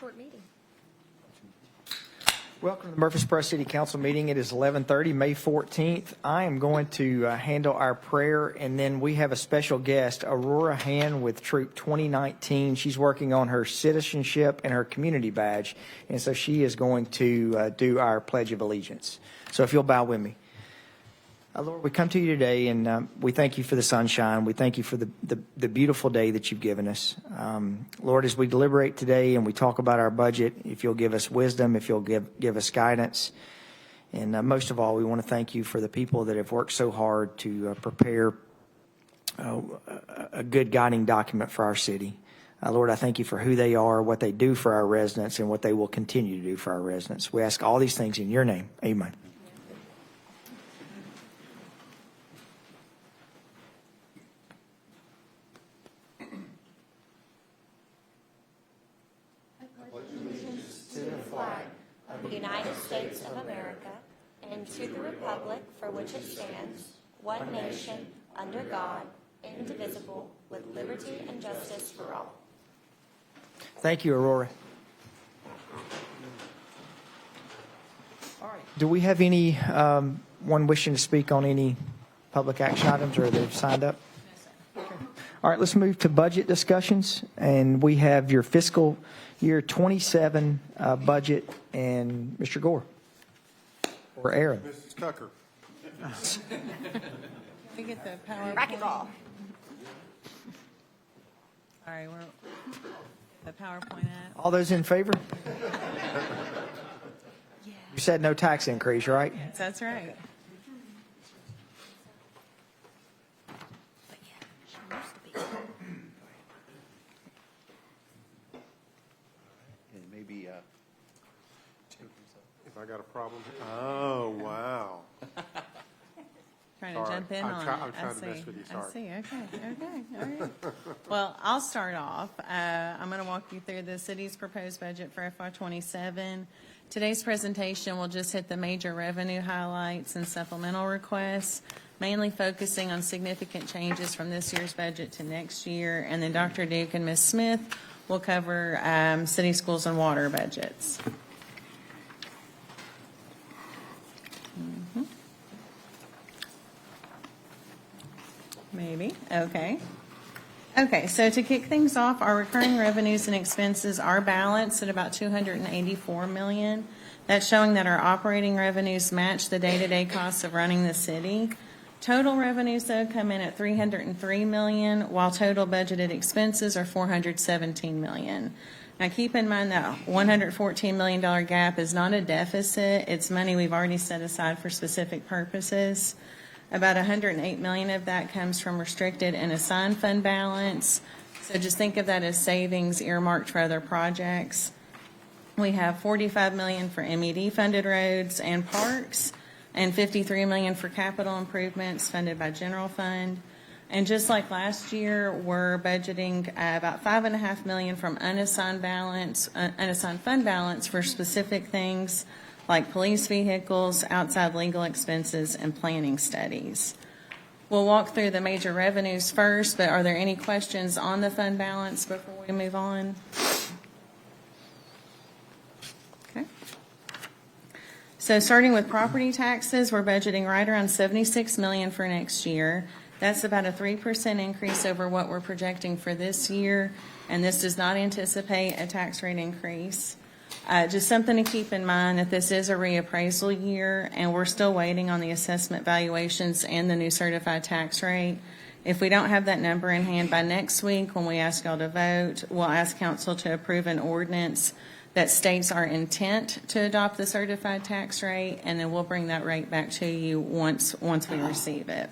short meeting. Welcome to the Murfreesboro City Council meeting. It is 11:30, May 14th. I am going to handle our prayer, and then we have a special guest, Aurora Han with Troop 2019. She's working on her citizenship and her community badge, and so she is going to do our Pledge of Allegiance. So if you'll bow with me. Lord, we come to you today, and we thank you for the sunshine. We thank you for the beautiful day that you've given us. Lord, as we deliberate today and we talk about our budget, if you'll give us wisdom, if you'll give us guidance. And most of all, we want to thank you for the people that have worked so hard to prepare a good guiding document for our city. Lord, I thank you for who they are, what they do for our residents, and what they will continue to do for our residents. We ask all these things in your name. Amen. The United States of America, and to the republic for which it stands, one nation, under God, indivisible, with liberty and justice for all. Thank you, Aurora. All right. Do we have any one wishing to speak on any public action items, or they've signed up? No, sir. All right, let's move to budget discussions, and we have your fiscal year 27 budget, and Mr. Gore or Aaron. Mrs. Tucker. We get the PowerPoint. Racquetball. All right, we're the PowerPoint at. All those in favor? You said no tax increase, right? Yes, that's right. But yeah, she used to be. And maybe, if I got a problem. Oh, wow. Trying to Sorry. jump in I'm on try- it. I'm trying I to see. mess with you. I Sorry. see. Okay. All right. Well, I'll start off. I'm going to walk you through the city's proposed budget for FY27. Today's presentation will just hit the major revenue highlights and supplemental requests, mainly focusing on significant changes from this year's budget to next year. And then Dr. Duke and Ms. Smith will cover city schools and water budgets. Maybe. Okay. Okay, so to kick things off, our recurring revenues and expenses are balanced at about $284 million. That's showing that our operating revenues match the day-to-day costs of running the city. Total revenues, though, come in at $303 million, while total budgeted expenses are $417 million. Now, keep in mind that $114 million gap is not a deficit. It's money we've already set aside for specific purposes. About $108 million of that comes from restricted and assigned fund balance. So just think of that as savings earmarked for other projects. We have $45 million for MED funded roads and parks, and $53 million for capital improvements funded by general fund. And just like last year, we're budgeting about $5.5 million from unassigned fund balance for specific things like police vehicles, outside legal expenses, and planning studies. We'll walk through the major revenues first, but are there any questions on the fund balance before we move on? Okay. So starting with property taxes, we're budgeting right around $76 million for next year. That's about a 3% increase over what we're projecting for this year, and this does not anticipate a tax rate increase. Just something to keep in mind that this is a reappraisal year, and we're still waiting on the assessment valuations and the new certified tax rate. If we don't have that number in hand by next week when we ask y'all to vote, we'll ask council to approve an ordinance that states our intent to adopt the certified tax rate, and then we'll bring that rate back to you once we receive it.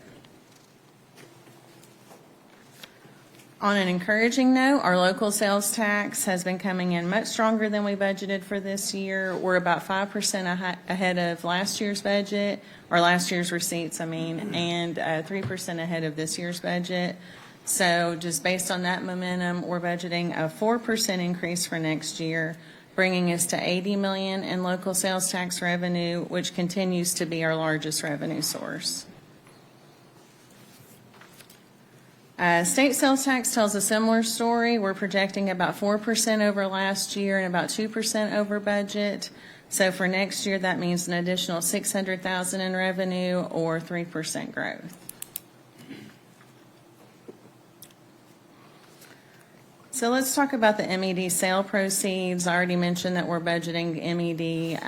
On an encouraging note, our local sales tax has been coming in much stronger than we budgeted for this year. We're about 5% ahead of last year's budget, or last year's receipts, and 3% ahead of this year's budget. So just based on that momentum, we're budgeting a 4% increase for next year, bringing us to $80 million in local sales tax revenue, which continues to be our largest revenue source. State sales tax tells a similar story. We're projecting about 4% over last year and about 2% over budget. So for next year, that means an additional $600,000 in revenue or 3% growth. So let's talk about the MED sale proceeds. I already mentioned that we're budgeting MED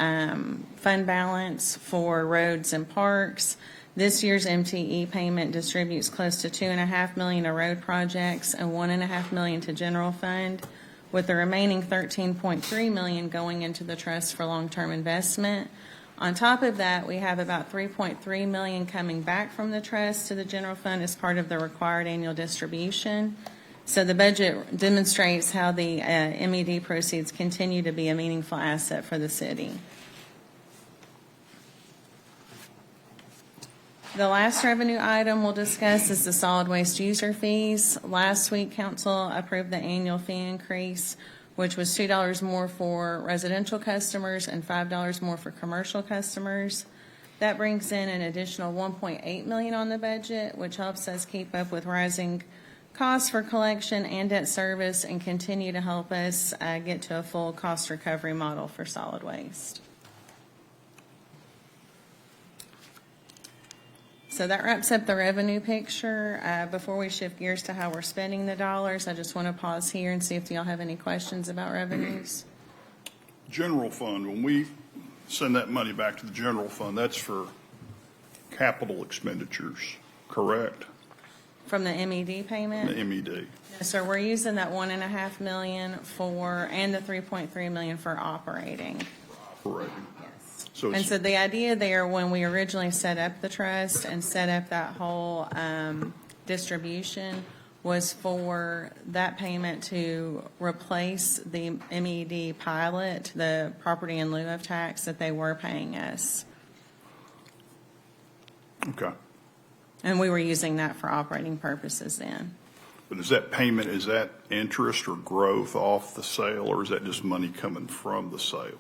fund balance for roads and parks. This year's MTE payment distributes close to $2.5 million to road projects and $1.5 million to general fund, with the remaining $13.3 million going into the trust for long-term investment. On top of that, we have about $3.3 million coming back from the trust to the general fund as part of the required annual distribution. So the budget demonstrates how the MED proceeds continue to be a meaningful asset for the city. The last revenue item we'll discuss is the solid waste user fees. Last week, council approved the annual fee increase, which was $2 more for residential customers and $5 more for commercial customers. That brings in an additional $1.8 million on the budget, which helps us keep up with rising costs for collection and debt service and continue to help us get to a full cost recovery model for solid waste. So that wraps up the revenue picture. Before we shift gears to how we're spending the dollars, I just want to pause here and see if y'all have any questions about revenues. General fund, when we send that money back to the general fund, that's for capital expenditures, correct? From the MED payment? The MED. Yes, sir. We're using that $1.5 million and the $3.3 million for operating. Operating. Yes. So And it's, so the idea there, when we originally set up the trust and set up that whole distribution, was for that payment to replace the MED pilot, the property in lieu of tax that they were paying us. okay. And we were using that for operating purposes then. But is that payment, is that interest or growth off the sale, or is that just money coming from the sale?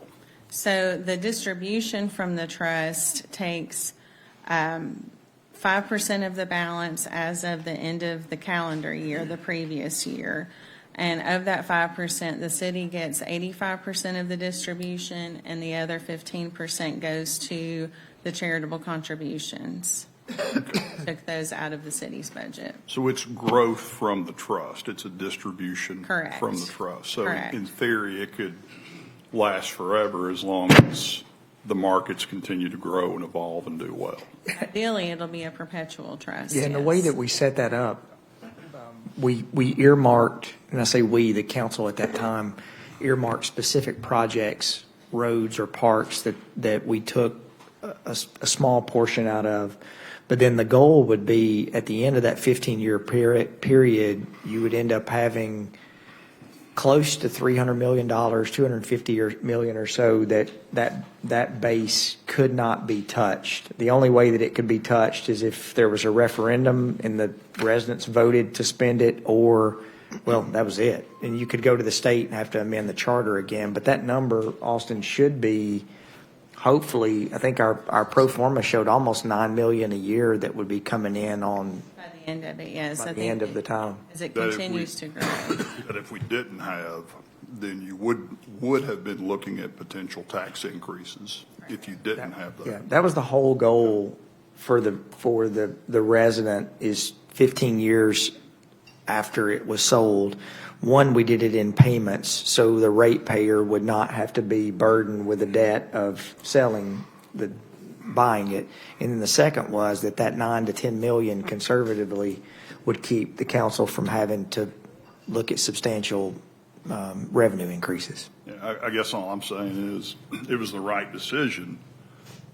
So the distribution from the trust takes 5% of the balance as of the end of the calendar year, the previous year. And of that 5%, the city gets 85% of the distribution, and the other 15% goes to the charitable contributions. Took those out of the city's budget. So it's growth from the trust. It's a distribution Correct. from the trust. So Correct. in theory, it could last forever as long as the markets continue to grow and evolve and do well. Ideally, it'll be a perpetual trust. Yeah, and the yes. way that we set that up, we earmarked, and I say we, the council at that time, earmarked specific projects, roads or parks that we took a small portion out of. But then the goal would be, at the end of that 15-year period, you would end up having close to $300 million, $250 million or so that base could not be touched. The only way that it could be touched is if there was a referendum and the residents voted to spend it, or, well, that was it. And you could go to the state and have to amend the charter again. But that number, Austin, should be, hopefully, I think our pro forma showed almost $9 million a year that would be coming in on By the end of it, yes. by I the think end of the time. as it That if we- continues to grow. But if we didn't have, then you would have been looking at potential tax increases if you didn't have Yeah, that. that was the whole goal for the resident, is 15 years after it was sold. One, we did it in payments, so the ratepayer would not have to be burdened with the debt of buying it. And then the second was that 9 to 10 million conservatively would keep the council from having to look at substantial revenue increases. Yeah, I guess all I'm saying is it was the right decision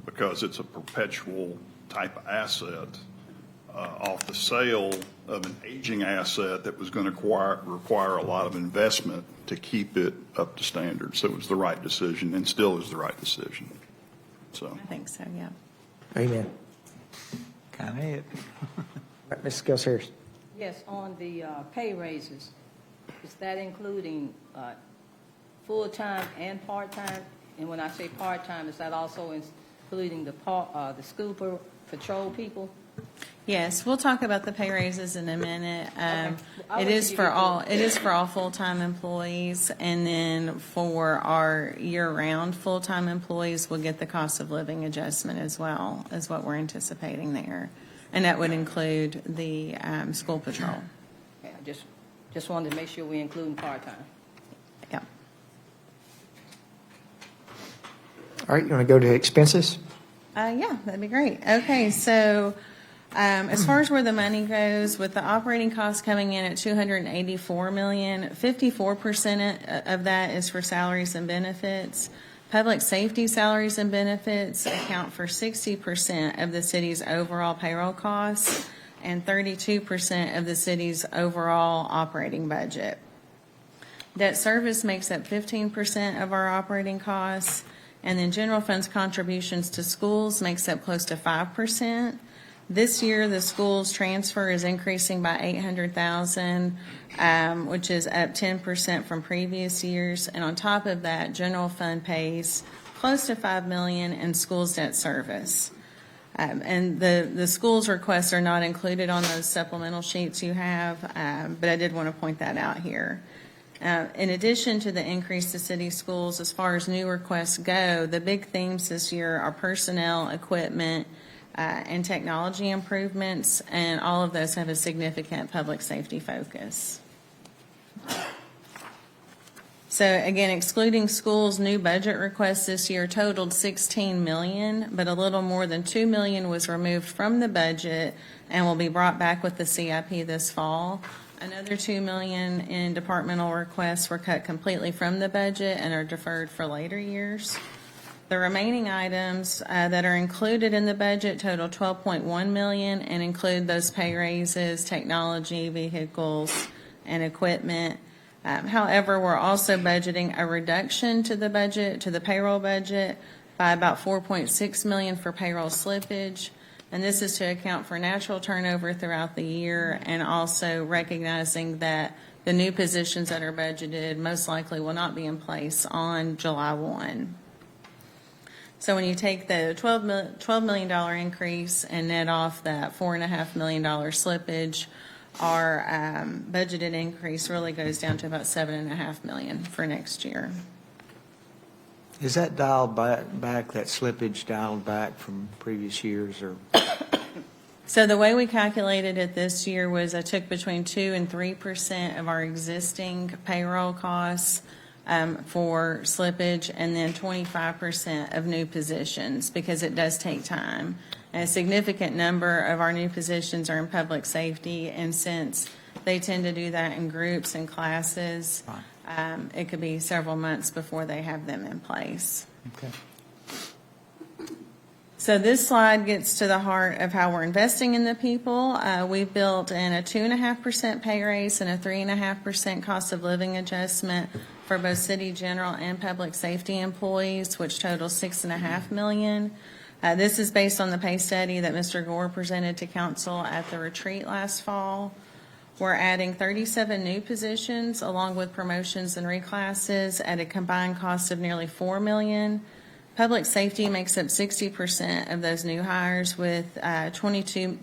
because it's a perpetual type of asset off the sale of an aging asset that was going to require a lot of investment to keep it up to standard. So it was the right decision and still is the right decision. So. I think so, yeah. Amen. Kind of it. Ms. Skels Harris. Yes, on the pay raises, is that including full-time and part-time? And when I say part-time, is that also including the school patrol people? Yes, we'll talk about the pay raises in a minute. I'll It let is you for get to all, it. it is for all full-time employees, and then for our year-round full-time employees, we'll get the cost of living adjustment as well, is what we're anticipating there. And that would include the school patrol. Yeah, just wanted to make sure we include part-time. Yep. All right, you want to go to expenses? Yeah, that'd be great. Okay, so as far as where the money goes, with the operating costs coming in at $284 million, 54% of that is for salaries and benefits. Public safety salaries and benefits account for 60% of the city's overall payroll costs and 32% of the city's overall operating budget. Debt service makes up 15% of our operating costs, and then general funds contributions to schools makes up close to 5%. This year, the schools transfer is increasing by $800,000, which is up 10% from previous years. And on top of that, general fund pays close to $5 million in schools debt service. And the schools requests are not included on those supplemental sheets you have, but I did want to point that out here. In addition to the increase to city schools, as far as new requests go, the big themes this year are personnel, equipment, and technology improvements, and all of those have a significant public safety focus. So again, excluding schools, new budget requests this year totaled $16 million, but a little more than $2 million was removed from the budget and will be brought back with the CIP this fall. Another $2 million in departmental requests were cut completely from the budget and are deferred for later years. The remaining items that are included in the budget total $12.1 million and include those pay raises, technology, vehicles, and equipment. However, we're also budgeting a reduction to the budget, to the payroll budget, by about $4.6 million for payroll slippage. And this is to account for natural turnover throughout the year and also recognizing that the new positions that are budgeted most likely will not be in place on July 1. So when you take the $12 million increase and net off that $4.5 million slippage, our budgeted increase really goes down to about $7.5 million for next year. Is that dialed back, that slippage dialed back from previous years, or? So the way we calculated it this year was I took between 2 and 3% of our existing payroll costs for slippage, and then 25% of new positions, because it does take time. And a significant number of our new positions are in public safety, and since they tend to do that in groups and classes, it could be several months before they have them in place. Okay. So this slide gets to the heart of how we're investing in the people. We've built in a 2.5% pay raise and a 3.5% cost of living adjustment for both city general and public safety employees, which totals $6.5 million. This is based on the pay study that Mr. Gore presented to council at the retreat last fall. We're adding 37 new positions along with promotions and reclasses at a combined cost of nearly $4 million. Public safety makes up 60% of those new hires with 22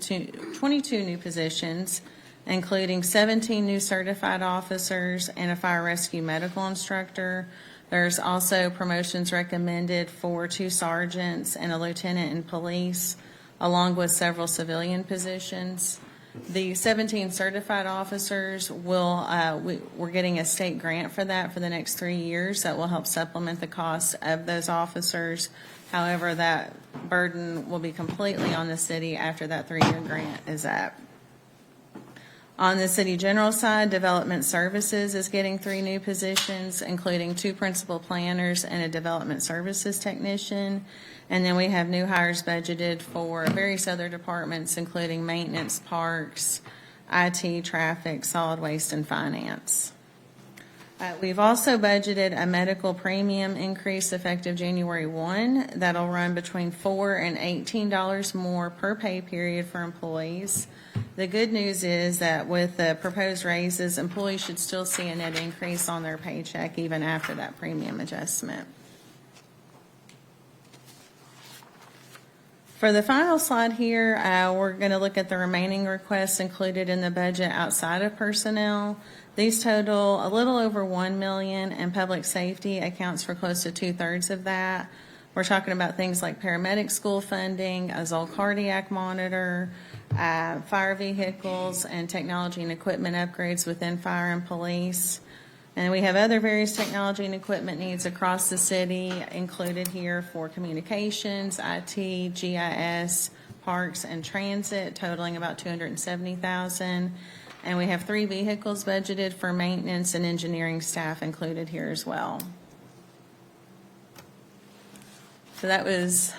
new positions, including 17 new certified officers and a fire rescue medical instructor. There's also promotions recommended for 2 sergeants and a lieutenant in police, along with several civilian positions. The 17 certified officers we're getting a state grant for that for the next 3 years that will help supplement the cost of those officers. However, that burden will be completely on the city after that 3-year grant is up. On the city general side, development services is getting 3 new positions, including 2 principal planners and a development services technician. And then we have new hires budgeted for various other departments, including maintenance, parks, IT, traffic, solid waste, and finance. We've also budgeted a medical premium increase effective January 1. That'll run between $4 and $18 more per pay period for employees. The good news is that with the proposed raises, employees should still see a net increase on their paycheck even after that premium adjustment. For the final slide here, we're going to look at the remaining requests included in the budget outside of personnel. These total a little over 1 million, and public safety accounts for close to 2/3 of that. We're talking about things like paramedic school funding, a Zoll cardiac monitor, fire vehicles, and technology and equipment upgrades within fire and police. And we have other various technology and equipment needs across the city included here for communications, IT, GIS, parks, and transit, totaling about $270,000. And we have 3 vehicles budgeted for maintenance and engineering staff included here as well. So that was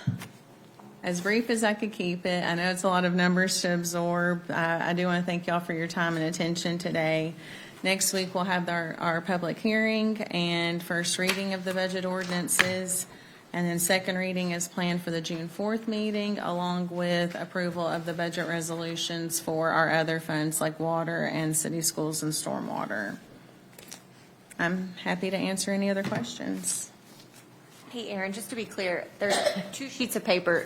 as brief as I could keep it. I know it's a lot of numbers to absorb. I do want to thank y'all for your time and attention today. Next week, we'll have our public hearing and first reading of the budget ordinances. And then second reading is planned for the June 4th meeting, along with approval of the budget resolutions for our other funds like water and city schools and stormwater. I'm happy to answer any other questions. Hey, Aaron, just to be clear, there's 2 sheets of paper.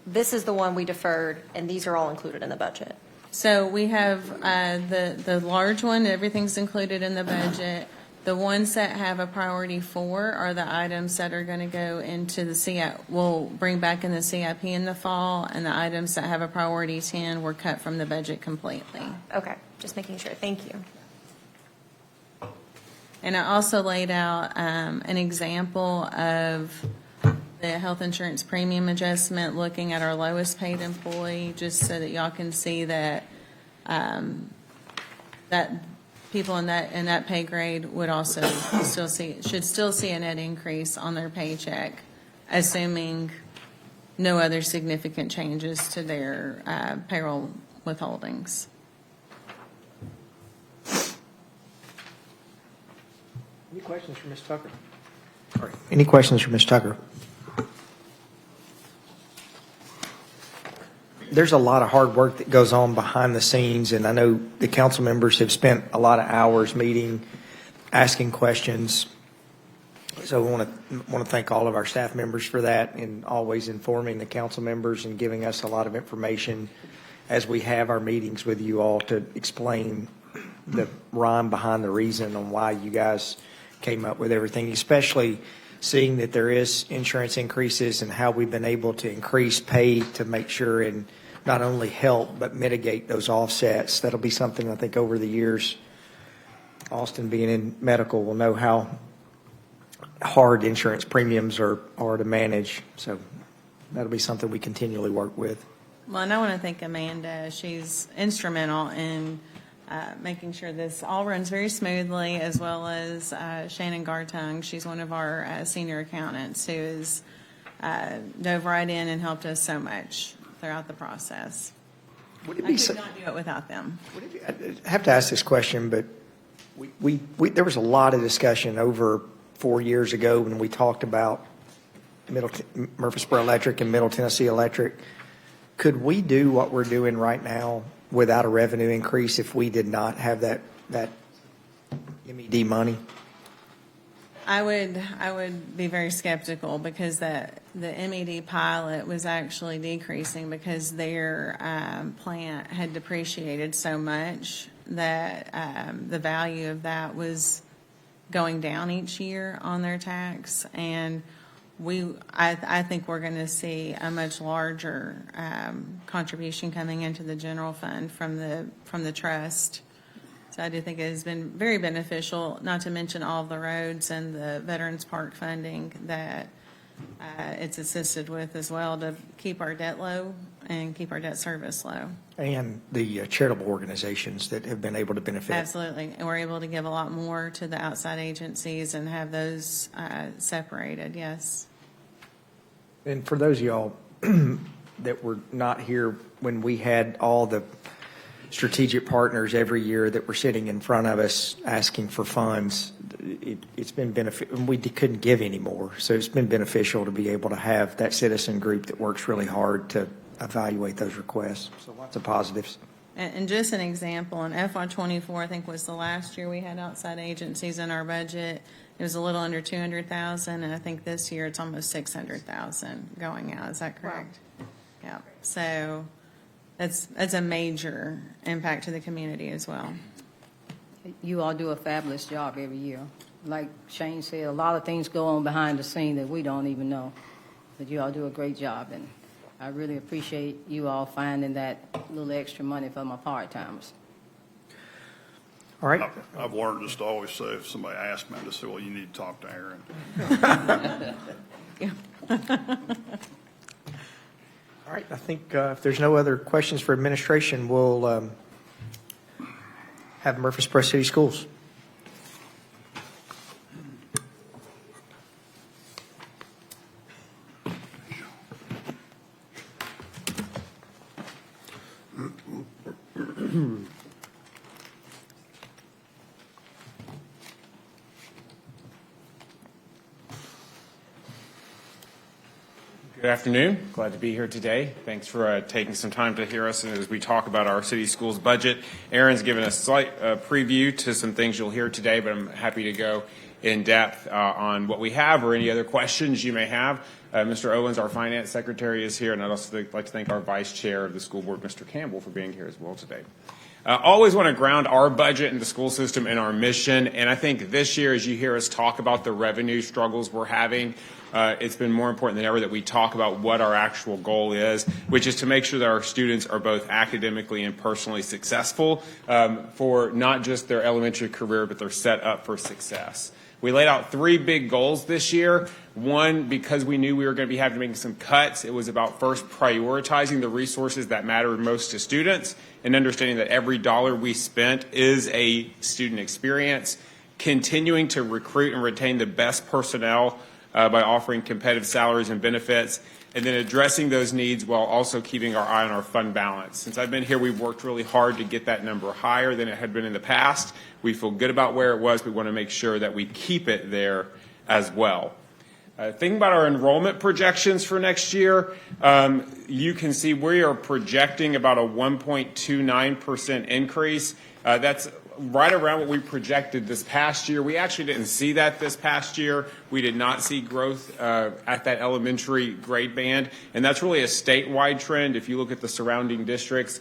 This is the one we deferred, and these are all included in the budget. So we have the large one, everything's included in the budget. The ones that have a priority 4 are the items that are going to go into the CIP, we'll bring back in the CIP in the fall, and the items that have a priority 10 were cut from the budget completely. Okay, just making sure. Thank you. And I also laid out an example of the health insurance premium adjustment, looking at our lowest paid employee, just so that y'all can see that that people in that pay grade would also should still see a net increase on their paycheck, assuming no other significant changes to their payroll withholdings. Any questions for Ms. Tucker? Sorry. Any questions for Ms. Tucker? There's a lot of hard work that goes on behind the scenes, and I know the council members have spent a lot of hours meeting, asking questions. So I want to thank all of our staff members for that, and always informing the council members and giving us a lot of information as we have our meetings with you all to explain the rhyme behind the reason on why you guys came up with everything, especially seeing that there is insurance increases and how we've been able to increase pay to make sure and not only help but mitigate those offsets. That'll be something I think over the years, Austin being in medical will know how hard insurance premiums are to manage. So that'll be something we continually work with. Well, and I want to thank Amanda. She's instrumental in making sure this all runs very smoothly, as well as Shannon Gartung. She's one of our senior accountants who has dove right in and helped us so much throughout the process. Would it I be could not do it without them. I have to ask this question, but we there was a lot of discussion over 4 years ago when we talked about Murfreesboro Electric and Middle Tennessee Electric. Could we do what we're doing right now without a revenue increase if we did not have that MED money? I would be very skeptical, because the MED pilot was actually decreasing because their plant had depreciated so much that the value of that was going down each year on their tax. And I think we're going to see a much larger contribution coming into the general fund from the trust. So I do think it has been very beneficial, not to mention all of the roads and the Veterans Park funding that it's assisted with as well, to keep our debt low and keep our debt service low. And the charitable organizations that have been able to benefit. Absolutely. And we're able to give a lot more to the outside agencies and have those separated, yes. And for those of y'all that were not here when we had all the strategic partners every year that were sitting in front of us asking for funds, it's been beneficial. We couldn't give anymore, so it's been beneficial to be able to have that citizen group that works really hard to evaluate those requests. So lots of positives. And just an example, in FY24, I think was the last year we had outside agencies in our budget. It was a little under 200,000, and I think this year it's almost 600,000 going out. Is that correct? Wow. Yeah, so that's a major impact to the community as well. You all do a fabulous job every year. Like Shane said, a lot of things go on behind the scene that we don't even know. But you all do a great job, and I really appreciate you all finding that little extra money for my part-timers. All right. I've learned just to always say, if somebody asks me, I just say, well, you need to talk to Aaron. All right, I think if there's no other questions for administration, we'll have Murfreesboro City Schools. Good afternoon. Glad to be here today. Thanks for taking some time to hear us as we talk about our city schools budget. Aaron's given a slight preview to some things you'll hear today, but I'm happy to go in depth on what we have or any other questions you may have. Mr. Owens, our finance secretary, is here, and I'd also like to thank our vice chair of the school board, Mr. Campbell, for being here as well today. Always want to ground our budget and the school system in our mission, and I think this year, as you hear us talk about the revenue struggles we're having, it's been more important than ever that we talk about what our actual goal is, which is to make sure that our students are both academically and personally successful for not just their elementary career, but they're set up for success. We laid out 3 big goals this year. One, because we knew we were going to be having to make some cuts, it was about first prioritizing the resources that mattered most to students and understanding that every dollar we spent is a student experience, continuing to recruit and retain the best personnel by offering competitive salaries and benefits, and then addressing those needs while also keeping our eye on our fund balance. Since I've been here, we've worked really hard to get that number higher than it had been in the past. We feel good about where it was. We want to make sure that we keep it there as well. Thinking about our enrollment projections for next year, you can see we are projecting about a 1.29% increase. That's right around what we projected this past year. We actually didn't see that this past year. We did not see growth at that elementary grade band, and that's really a statewide trend. If you look at the surrounding districts,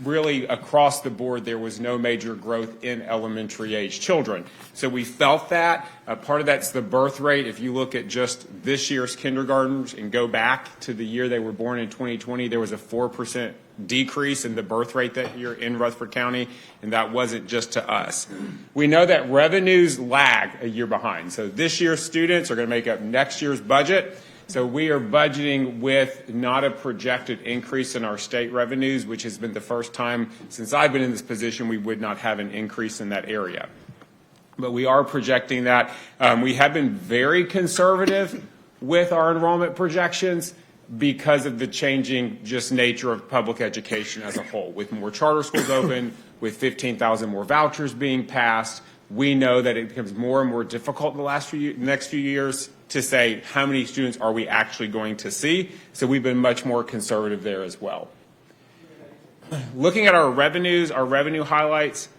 really across the board, there was no major growth in elementary age children. So we felt that. Part of that's the birth rate. If you look at just this year's kindergartners and go back to the year they were born in 2020, there was a 4% decrease in the birth rate that year in Rutherford County, and that wasn't just to us. We know that revenues lag a year behind. So this year's students are going to make up next year's budget. So we are budgeting with not a projected increase in our state revenues, which has been the first time since I've been in this position we would not have an increase in that area. But we are projecting that. We have been very conservative with our enrollment projections because of the changing just nature of public education as a whole. With more charter schools open, with 15,000 more vouchers being passed, we know that it becomes more and more difficult in the next few years to say how many students are we actually going to see. So we've been much more conservative there as well. Looking at our revenues, our revenue highlights,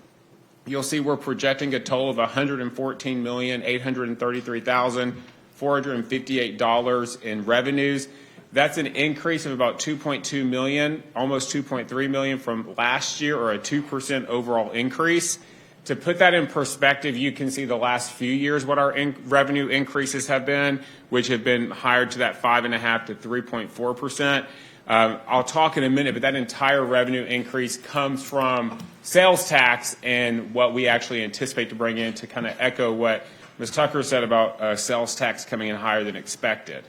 you'll see we're projecting a total of $114,833,458 in revenues. That's an increase of about $2.2 million, almost $2.3 million from last year, or a 2% overall increase. To put that in perspective, you can see the last few years what our revenue increases have been, which have been higher to that 5.5% to 3.4%. I'll talk in a minute, but that entire revenue increase comes from sales tax and what we actually anticipate to bring in, to kind of echo what Ms. Tucker said about sales tax coming in higher than expected.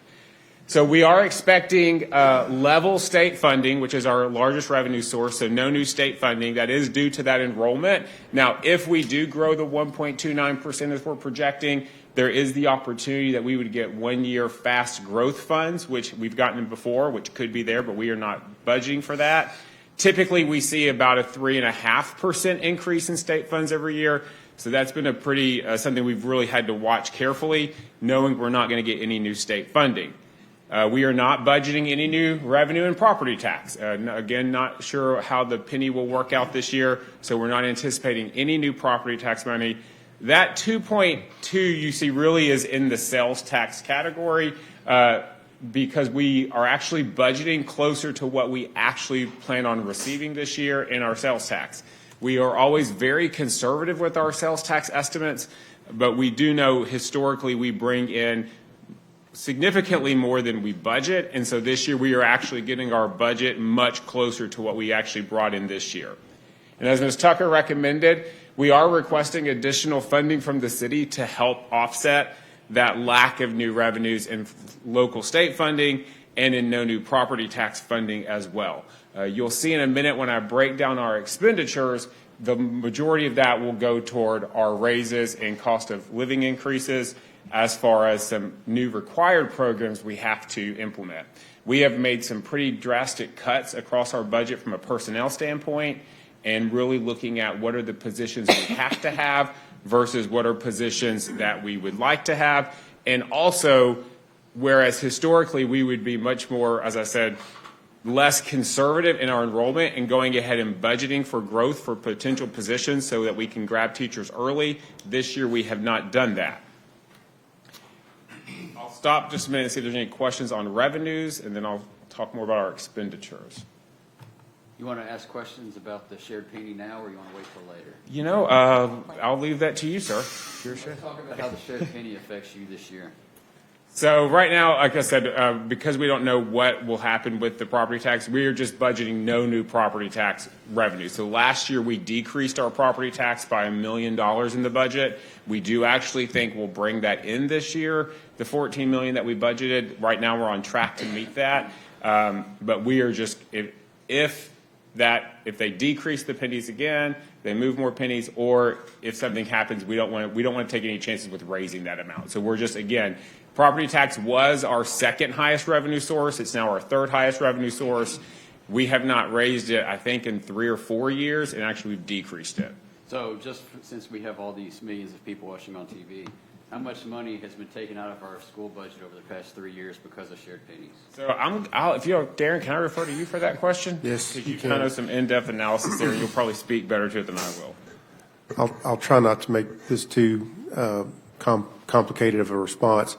So we are expecting level state funding, which is our largest revenue source, so no new state funding. That is due to that enrollment. Now, if we do grow the 1.29% as we're projecting, there is the opportunity that we would get one-year fast growth funds, which we've gotten before, which could be there, but we are not budgeting for that. Typically, we see about a 3.5% increase in state funds every year. So that's been a pretty something we've really had to watch carefully, knowing we're not going to get any new state funding. We are not budgeting any new revenue and property tax. Again, not sure how the penny will work out this year, so we're not anticipating any new property tax money. That 2.2 you see really is in the sales tax category. because we are actually budgeting closer to what we actually plan on receiving this year in our sales tax. We are always very conservative with our sales tax estimates, but we do know historically we bring in significantly more than we budget, and so this year we are actually getting our budget much closer to what we actually brought in this year. And as Ms. Tucker recommended, we are requesting additional funding from the city to help offset that lack of new revenues in local state funding and in no new property tax funding as well. You'll see in a minute when I break down our expenditures, the majority of that will go toward our raises and cost of living increases, as far as some new required programs we have to implement. We have made some pretty drastic cuts across our budget from a personnel standpoint, and really looking at what are the positions we have to have versus what are positions that we would like to have. And also, whereas historically we would be much more, as I said, less conservative in our enrollment and going ahead and budgeting for growth for potential positions so that we can grab teachers early, this year we have not done that. I'll stop just a minute and see if there's any questions on revenues, and then I'll talk more about our expenditures. You want to ask questions about the shared PD now, or you want to wait till later? You know, I'll leave that to you, sir. Let's talk about how the shared PD affects you this year. So right now, like I said, because we don't know what will happen with the property tax, we are just budgeting no new property tax revenue. So last year we decreased our property tax by $1 million in the budget. We do actually think we'll bring that in this year. The $14 million that we budgeted, right now we're on track to meet that. But we are just, if they decrease the pennies again, they move more pennies, or if something happens, we don't want to take any chances with raising that amount. So we're just, again, property tax was our second highest revenue source. It's now our third highest revenue source. We have not raised it, I think, in 3 or 4 years, and actually we've decreased it. So just since we have all these millions of people watching on TV, how much money has been taken out of our school budget over the past 3 years because of shared pennies? So if Darren, can I refer to you for that question? Yes, Because you you kind of have some in-depth analysis there. You'll probably speak better to it than I will. I'll try not to make this too complicated of a response.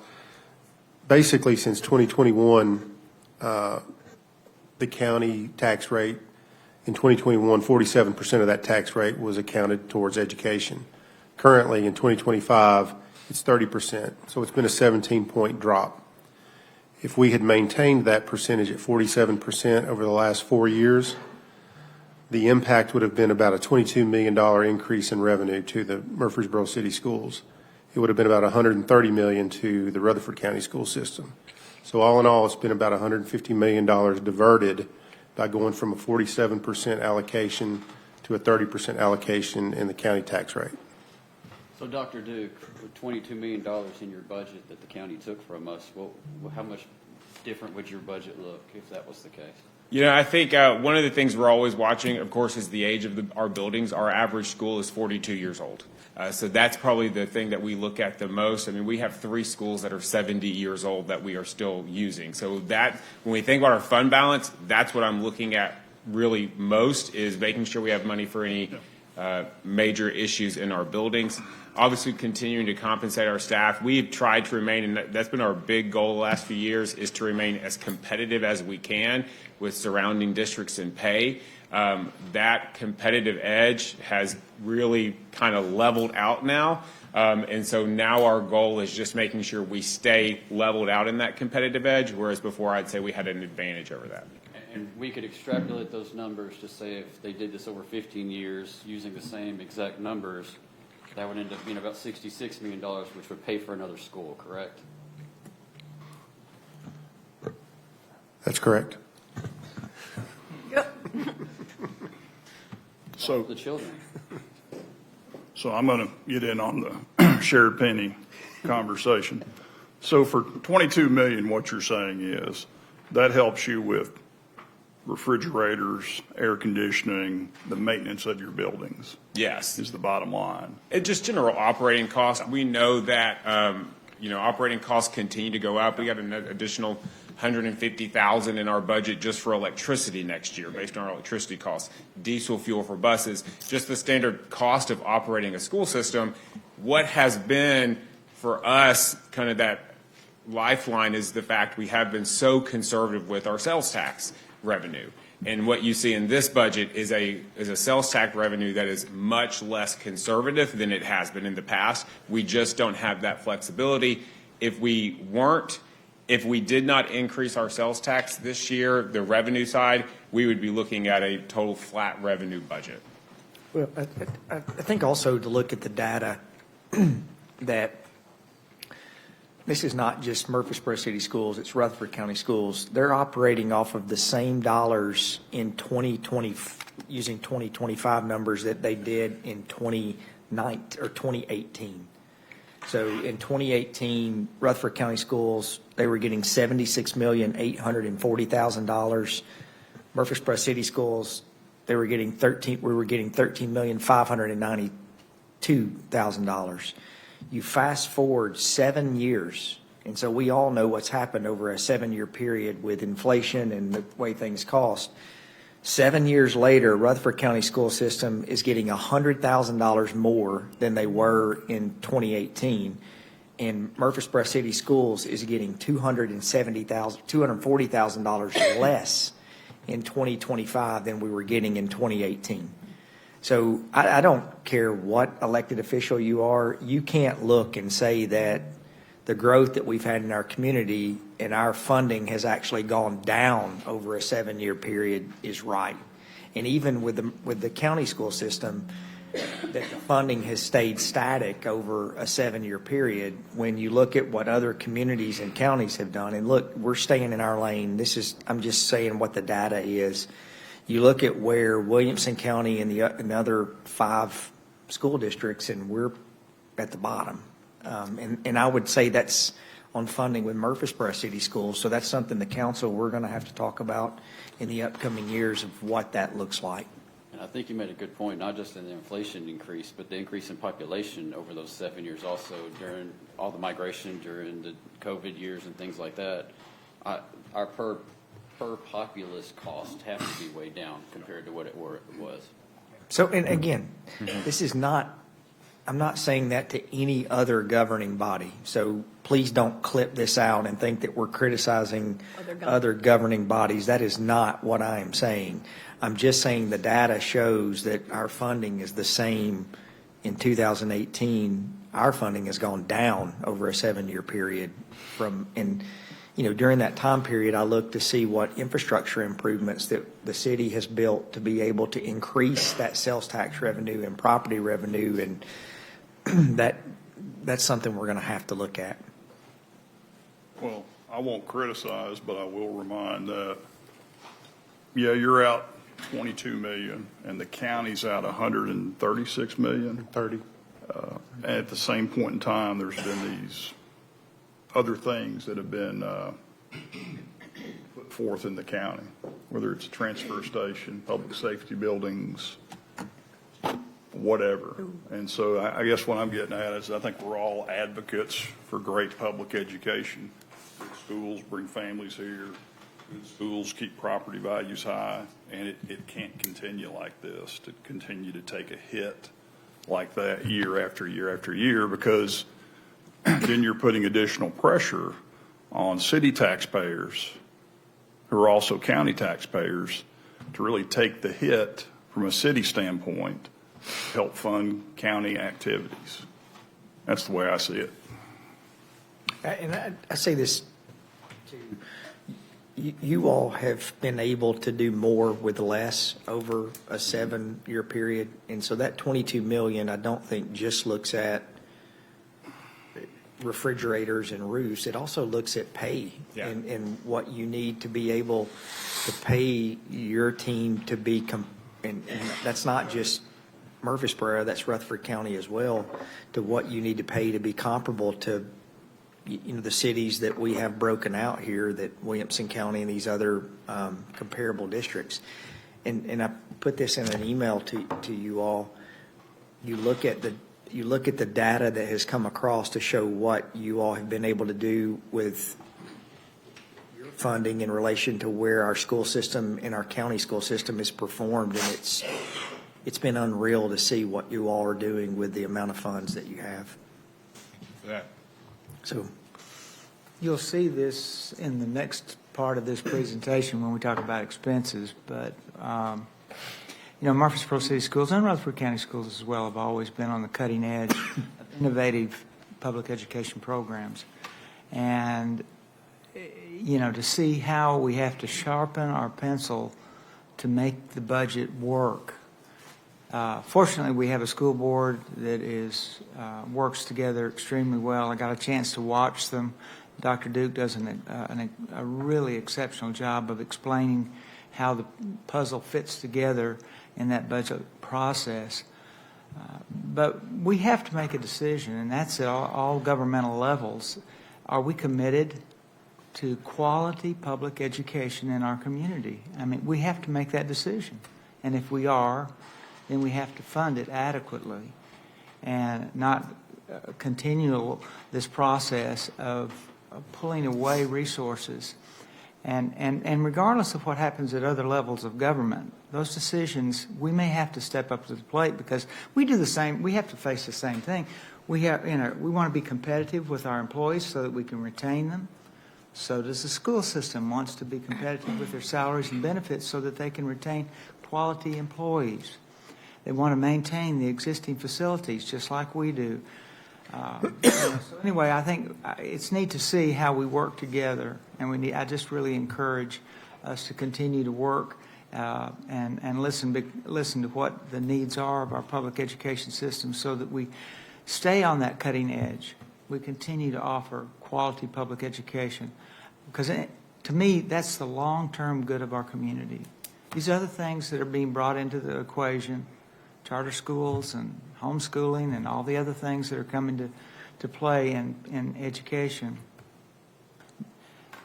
Basically, since 2021, the county tax rate in 2021, 47% of that tax rate was accounted towards education. Currently, in 2025, it's 30%, so it's been a 17-point drop. If we had maintained that percentage at 47% over the last 4 years, the impact would have been about a $22 million increase in revenue to the Murfreesboro City Schools. It would have been about $130 million to the Rutherford County school system. So all in all, it's been about $150 million diverted by going from a 47% allocation to a 30% allocation in the county tax rate. So Dr. Duke, with $22 million in your budget that the county took from us, how much different would your budget look if that was the case? You know, I think one of the things we're always watching, of course, is the age of our buildings. Our average school is 42 years old. So that's probably the thing that we look at the most. I mean, we have 3 schools that are 70 years old that we are still using. So that, when we think about our fund balance, that's what I'm looking at really most, is making sure we have money for any major issues in our buildings. Obviously, continuing to compensate our staff. We've tried to remain, and that's been our big goal the last few years, is to remain as competitive as we can with surrounding districts in pay. That competitive edge has really kind of leveled out now. And so now our goal is just making sure we stay leveled out in that competitive edge, whereas before I'd say we had an advantage over that. And we could extrapolate those numbers to say if they did this over 15 years using the same exact numbers, that would end up being about $66 million, which would pay for another school, correct? That's correct. So The children. So I'm going to get in on the shared penny conversation. So for $22 million, what you're saying is that helps you with refrigerators, air conditioning, the maintenance of your buildings. Yes. Is the bottom line. And just general operating costs. We know that, operating costs continue to go up. We got an additional $150,000 in our budget just for electricity next year based on our electricity costs, diesel fuel for buses, just the standard cost of operating a school system. What has been for us kind of that lifeline is the fact we have been so conservative with our sales tax revenue. And what you see in this budget is a sales tax revenue that is much less conservative than it has been in the past. We just don't have that flexibility. If we did not increase our sales tax this year, the revenue side, we would be looking at a total flat revenue budget. Well, I think also to look at the data that this is not just Murfreesboro City Schools, it's Rutherford County Schools. They're operating off of the same dollars in 2020, using 2025 numbers that they did in 2018. So in 2018, Rutherford County Schools, they were getting $76,840,000. Murfreesboro City Schools, we were getting $13,592,000. You fast forward 7 years, and so we all know what's happened over a 7-year period with inflation and the way things cost. 7 years later, Rutherford County School System is getting $100,000 more than they were in 2018, and Murfreesboro City Schools is getting $240,000 less in 2025 than we were getting in 2018. So I don't care what elected official you are, you can't look and say that the growth that we've had in our community and our funding has actually gone down over a 7-year period is right. And even with the county school system, that the funding has stayed static over a 7-year period. When you look at what other communities and counties have done, and look, we're staying in our lane. I'm just saying what the data is. You look at where Williamson County and the other 5 school districts, and we're at the bottom. And I would say that's on funding with Murfreesboro City Schools. So that's something the council, we're going to have to talk about in the upcoming years of what that looks like. And I think you made a good point, not just in the inflation increase, but the increase in population over those 7 years also during all the migration during the COVID years and things like that. Our per populace costs have to be way down compared to what it was. So, and again, this is not, I'm not saying that to any other governing body. So please don't clip this out and think that we're criticizing other governing bodies. That is not what I am saying. I'm just saying the data shows that our funding is the same in 2018. Our funding has gone down over a 7-year period during that time period, I looked to see what infrastructure improvements that the city has built to be able to increase that sales tax revenue and property revenue, and that's something we're going to have to look at. Well, I won't criticize, but I will remind that, you're out 22 million, and the county's out 136 million. 30. At the same point in time, there's been these other things that have been put forth in the county, whether it's a transfer station, public safety buildings, whatever. And so I guess what I'm getting at is I think we're all advocates for great public education. Good schools bring families here. Good schools keep property values high. And it can't continue like this, to continue to take a hit like that year after year after year, because then you're putting additional pressure on city taxpayers, who are also county taxpayers, to really take the hit from a city standpoint, help fund county activities. That's the way I see it. And I say this to you all have been able to do more with less over a 7-year period. And so that 22 million, I don't think just looks at refrigerators and roofs. It also looks at pay and what you need to be able to pay your team to be, and that's not just Murfreesboro, that's Rutherford County as well, to what you need to pay to be comparable to the cities that we have broken out here, that Williamson County and these other comparable districts. And I put this in an email to you all. You look at the data that has come across to show what you all have been able to do with your funding in relation to where our school system and our county school system is performed, and it's been unreal to see what you all are doing with the amount of funds that you have. Yeah. So You'll see this in the next part of this presentation when we talk about expenses, but, Murfreesboro City Schools and Rutherford County Schools as well have always been on the cutting edge of innovative public education programs. And, to see how we have to sharpen our pencil to make the budget work. Fortunately, we have a school board that works together extremely well. I got a chance to watch them. Dr. Duke does a really exceptional job of explaining how the puzzle fits together in that budget process. But we have to make a decision, and that's at all governmental levels. Are we committed to quality public education in our community? I mean, we have to make that decision. And if we are, then we have to fund it adequately and not continue this process of pulling away resources. And regardless of what happens at other levels of government, those decisions, we may have to step up to the plate because we do the same. We have to face the same thing. We want to be competitive with our employees so that we can retain them. So does the school system wants to be competitive with their salaries and benefits so that they can retain quality employees. They want to maintain the existing facilities just like we do. So anyway, I think it's neat to see how we work together, and I just really encourage us to continue to work and listen to what the needs are of our public education system so that we stay on that cutting edge. We continue to offer quality public education because to me, that's the long-term good of our community. These other things that are being brought into the equation, charter schools and homeschooling and all the other things that are coming to play in education,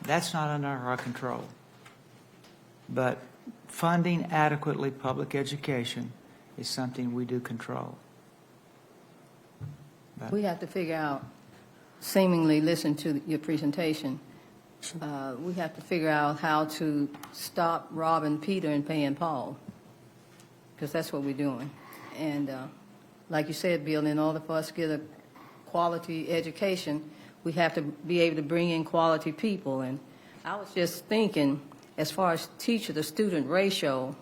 that's not under our control. But funding adequately public education is something we do control. We have to figure out, seemingly listen to your presentation, we have to figure out how to stop robbing Peter and paying Paul, because that's what we're doing. And like you said, Bill, in order for us to get a quality education, we have to be able to bring in quality people. And I was just thinking, as far as teacher-to-student ratio,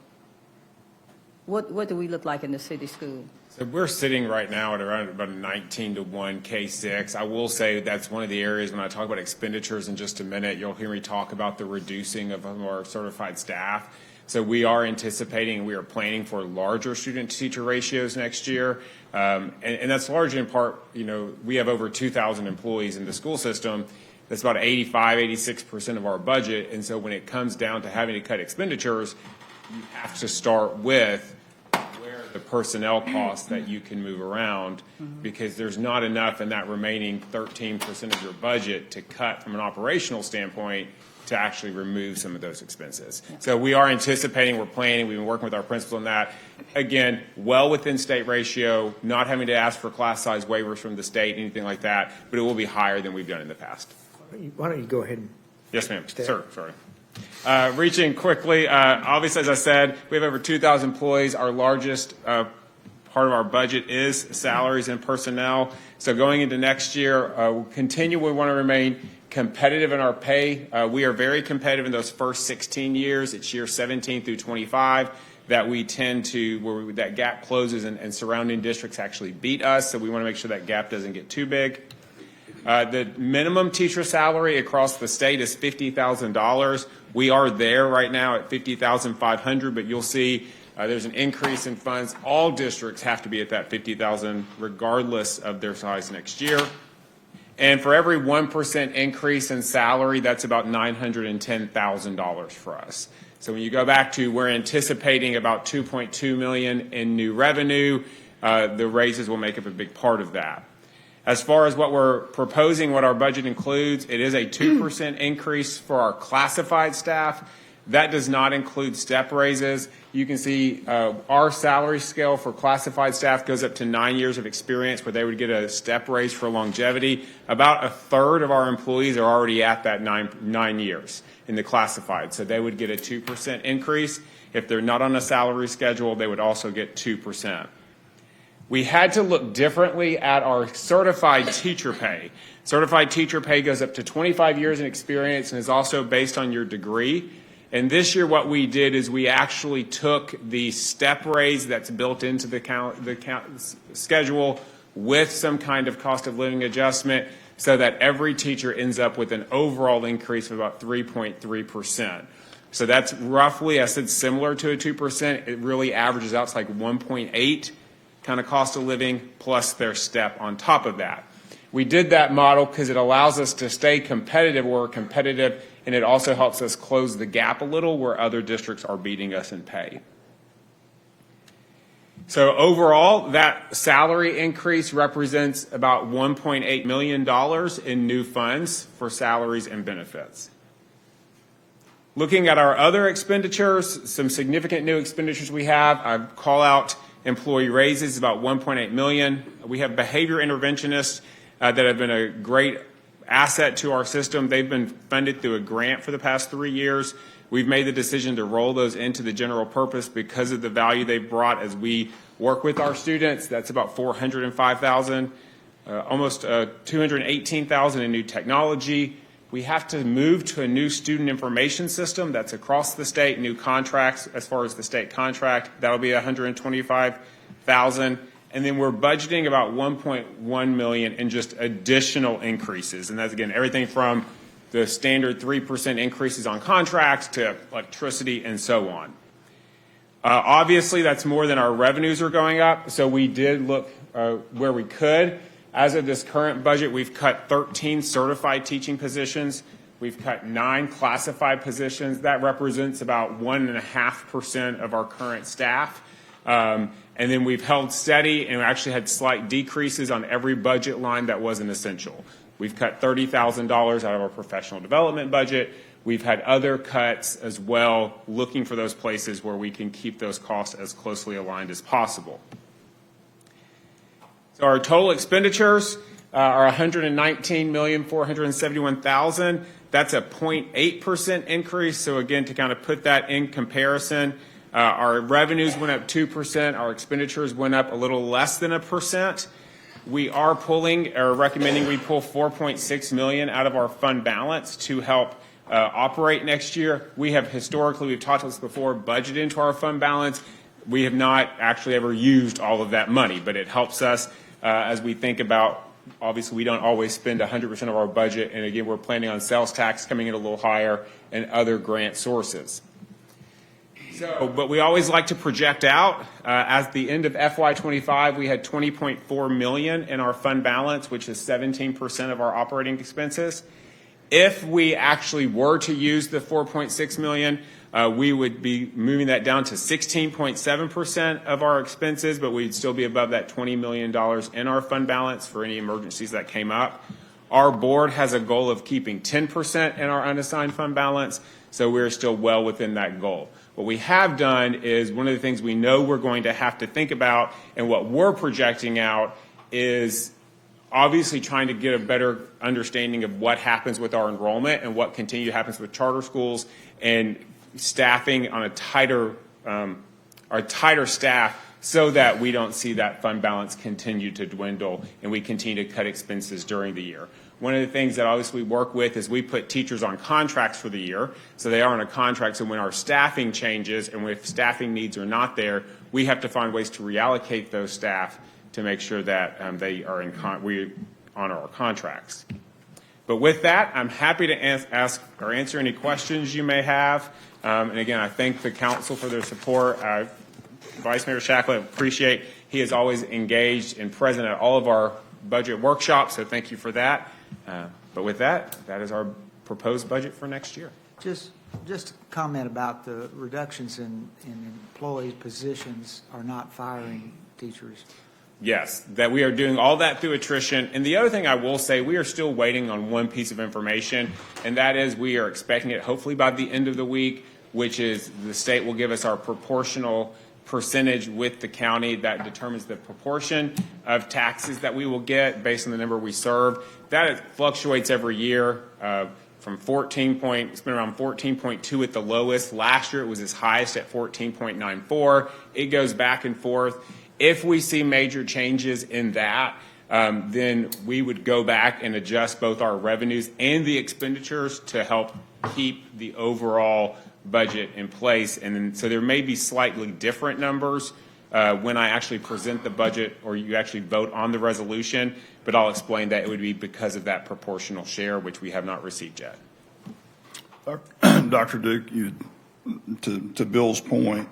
what do we look like in the city school? So we're sitting right now at around about a 19-to-1 K6. I will say that's one of the areas when I talk about expenditures in just a minute, you'll hear me talk about the reducing of our certified staff. So we are anticipating, we are planning for larger student-to-teacher ratios next year. And that's largely in part, we have over 2,000 employees in the school system. That's about 86% of our budget. And so when it comes down to having to cut expenditures, you have to start with where the personnel costs that you can move around, because there's not enough in that remaining 13% of your budget to cut from an operational standpoint to actually remove some of those expenses. Yeah. So we are anticipating, we're planning, we've been working with our principal on that. Again, well within state ratio, not having to ask for class size waivers from the state, anything like that, but it will be higher than we've done in the past. Why don't you go ahead and... Yes, ma'am. Sir, sorry. Reaching quickly, obviously, as I said, we have over 2,000 employees. Our largest part of our budget is salaries and personnel. So going into next year, we'll continue. We want to remain competitive in our pay. We are very competitive in those first 16 years. It's year 17 through 25 that we tend to, where that gap closes and surrounding districts actually beat us. So we want to make sure that gap doesn't get too big. The minimum teacher salary across the state is $50,000. We are there right now at $50,500, but you'll see there's an increase in funds. All districts have to be at that $50,000 regardless of their size next year. And for every 1% increase in salary, that's about $910,000 for us. So when you go back to, we're anticipating about $2.2 million in new revenue, the raises will make up a big part of that. As far as what we're proposing, what our budget includes, it is a 2% increase for our classified staff. That does not include step raises. You can see our salary scale for classified staff goes up to 9 years of experience, where they would get a step raise for longevity. About a third of our employees are already at that nine years in the classified, so they would get a 2% increase. If they're not on a salary schedule, they would also get 2%. We had to look differently at our certified teacher pay. Certified teacher pay goes up to 25 years in experience and is also based on your degree. And this year what we did is we actually took the step raise that's built into the schedule with some kind of cost of living adjustment so that every teacher ends up with an overall increase of about 3.3%. So that's roughly, I said, similar to a 2%. It really averages out to like 1.8 kind of cost of living plus their step on top of that. We did that model because it allows us to stay competitive where we're competitive, and it also helps us close the gap a little where other districts are beating us in pay. So overall, that salary increase represents about $1.8 million in new funds for salaries and benefits. Looking at our other expenditures, some significant new expenditures we have, I call out employee raises, about $1.8 million. We have behavior interventionists that have been a great asset to our system. They've been funded through a grant for the past 3 years. We've made the decision to roll those into the general purpose because of the value they've brought as we work with our students. That's about $405,000, almost $218,000 in new technology. We have to move to a new student information system that's across the state, new contracts as far as the state contract. That'll be $125,000. And then we're budgeting about $1.1 million in just additional increases. And that's, again, everything from the standard 3% increases on contracts to electricity and so on. Obviously, that's more than our revenues are going up. So we did look where we could. As of this current budget, we've cut 13 certified teaching positions. We've cut 9 classified positions. That represents about 1.5% of our current staff. And then we've held steady and actually had slight decreases on every budget line that wasn't essential. We've cut $30,000 out of our professional development budget. We've had other cuts as well, looking for those places where we can keep those costs as closely aligned as possible. So our total expenditures are $119,471,000. That's a 0.8% increase. So again, to kind of put that in comparison, our revenues went up 2%. Our expenditures went up a little less than 1%. We are pulling or recommending we pull $4.6 million out of our fund balance to help operate next year. We have historically, we've talked about this before, budgeted into our fund balance. We have not actually ever used all of that money, but it helps us as we think about, obviously we don't always spend 100% of our budget, and again, we're planning on sales tax coming in a little higher and other grant sources. So, but we always like to project out. At the end of FY25, we had $20.4 million in our fund balance, which is 17% of our operating expenses. If we actually were to use the $4.6 million, we would be moving that down to 16.7% of our expenses, but we'd still be above that $20 million in our fund balance for any emergencies that came up. Our board has a goal of keeping 10% in our unassigned fund balance, so we're still well within that goal. What we have done is one of the things we know we're going to have to think about, and what we're projecting out is obviously trying to get a better understanding of what happens with our enrollment and what continues to happen with charter schools and staffing on a tighter staff so that we don't see that fund balance continue to dwindle and we continue to cut expenses during the year. One of the things that obviously we work with is we put teachers on contracts for the year, so they are on a contract. So when our staffing changes and if staffing needs are not there, we have to find ways to reallocate those staff to make sure that they are we honor our contracts. But with that, I'm happy to ask or answer any questions you may have. And again, I thank the council for their support. Vice Mayor Shacklett, appreciate he is always engaged and present at all of our budget workshops, so thank you for that. But with that, that is our proposed budget for next year. Just a comment about the reductions in employee positions are not firing teachers. Yes, that we are doing all that through attrition. And the other thing I will say, we are still waiting on one piece of information, and that is we are expecting it hopefully by the end of the week, which is the state will give us our proportional percentage with the county that determines the proportion of taxes that we will get based on the number we serve. That fluctuates every year from it's been around 14.2 at the lowest. Last year it was as highest at 14.94. It goes back and forth. If we see major changes in that, then we would go back and adjust both our revenues and the expenditures to help keep the overall budget in place. And then, so there may be slightly different numbers when I actually present the budget or you actually vote on the resolution, but I'll explain that it would be because of that proportional share, which we have not received yet. Dr. Duke, to Bill's point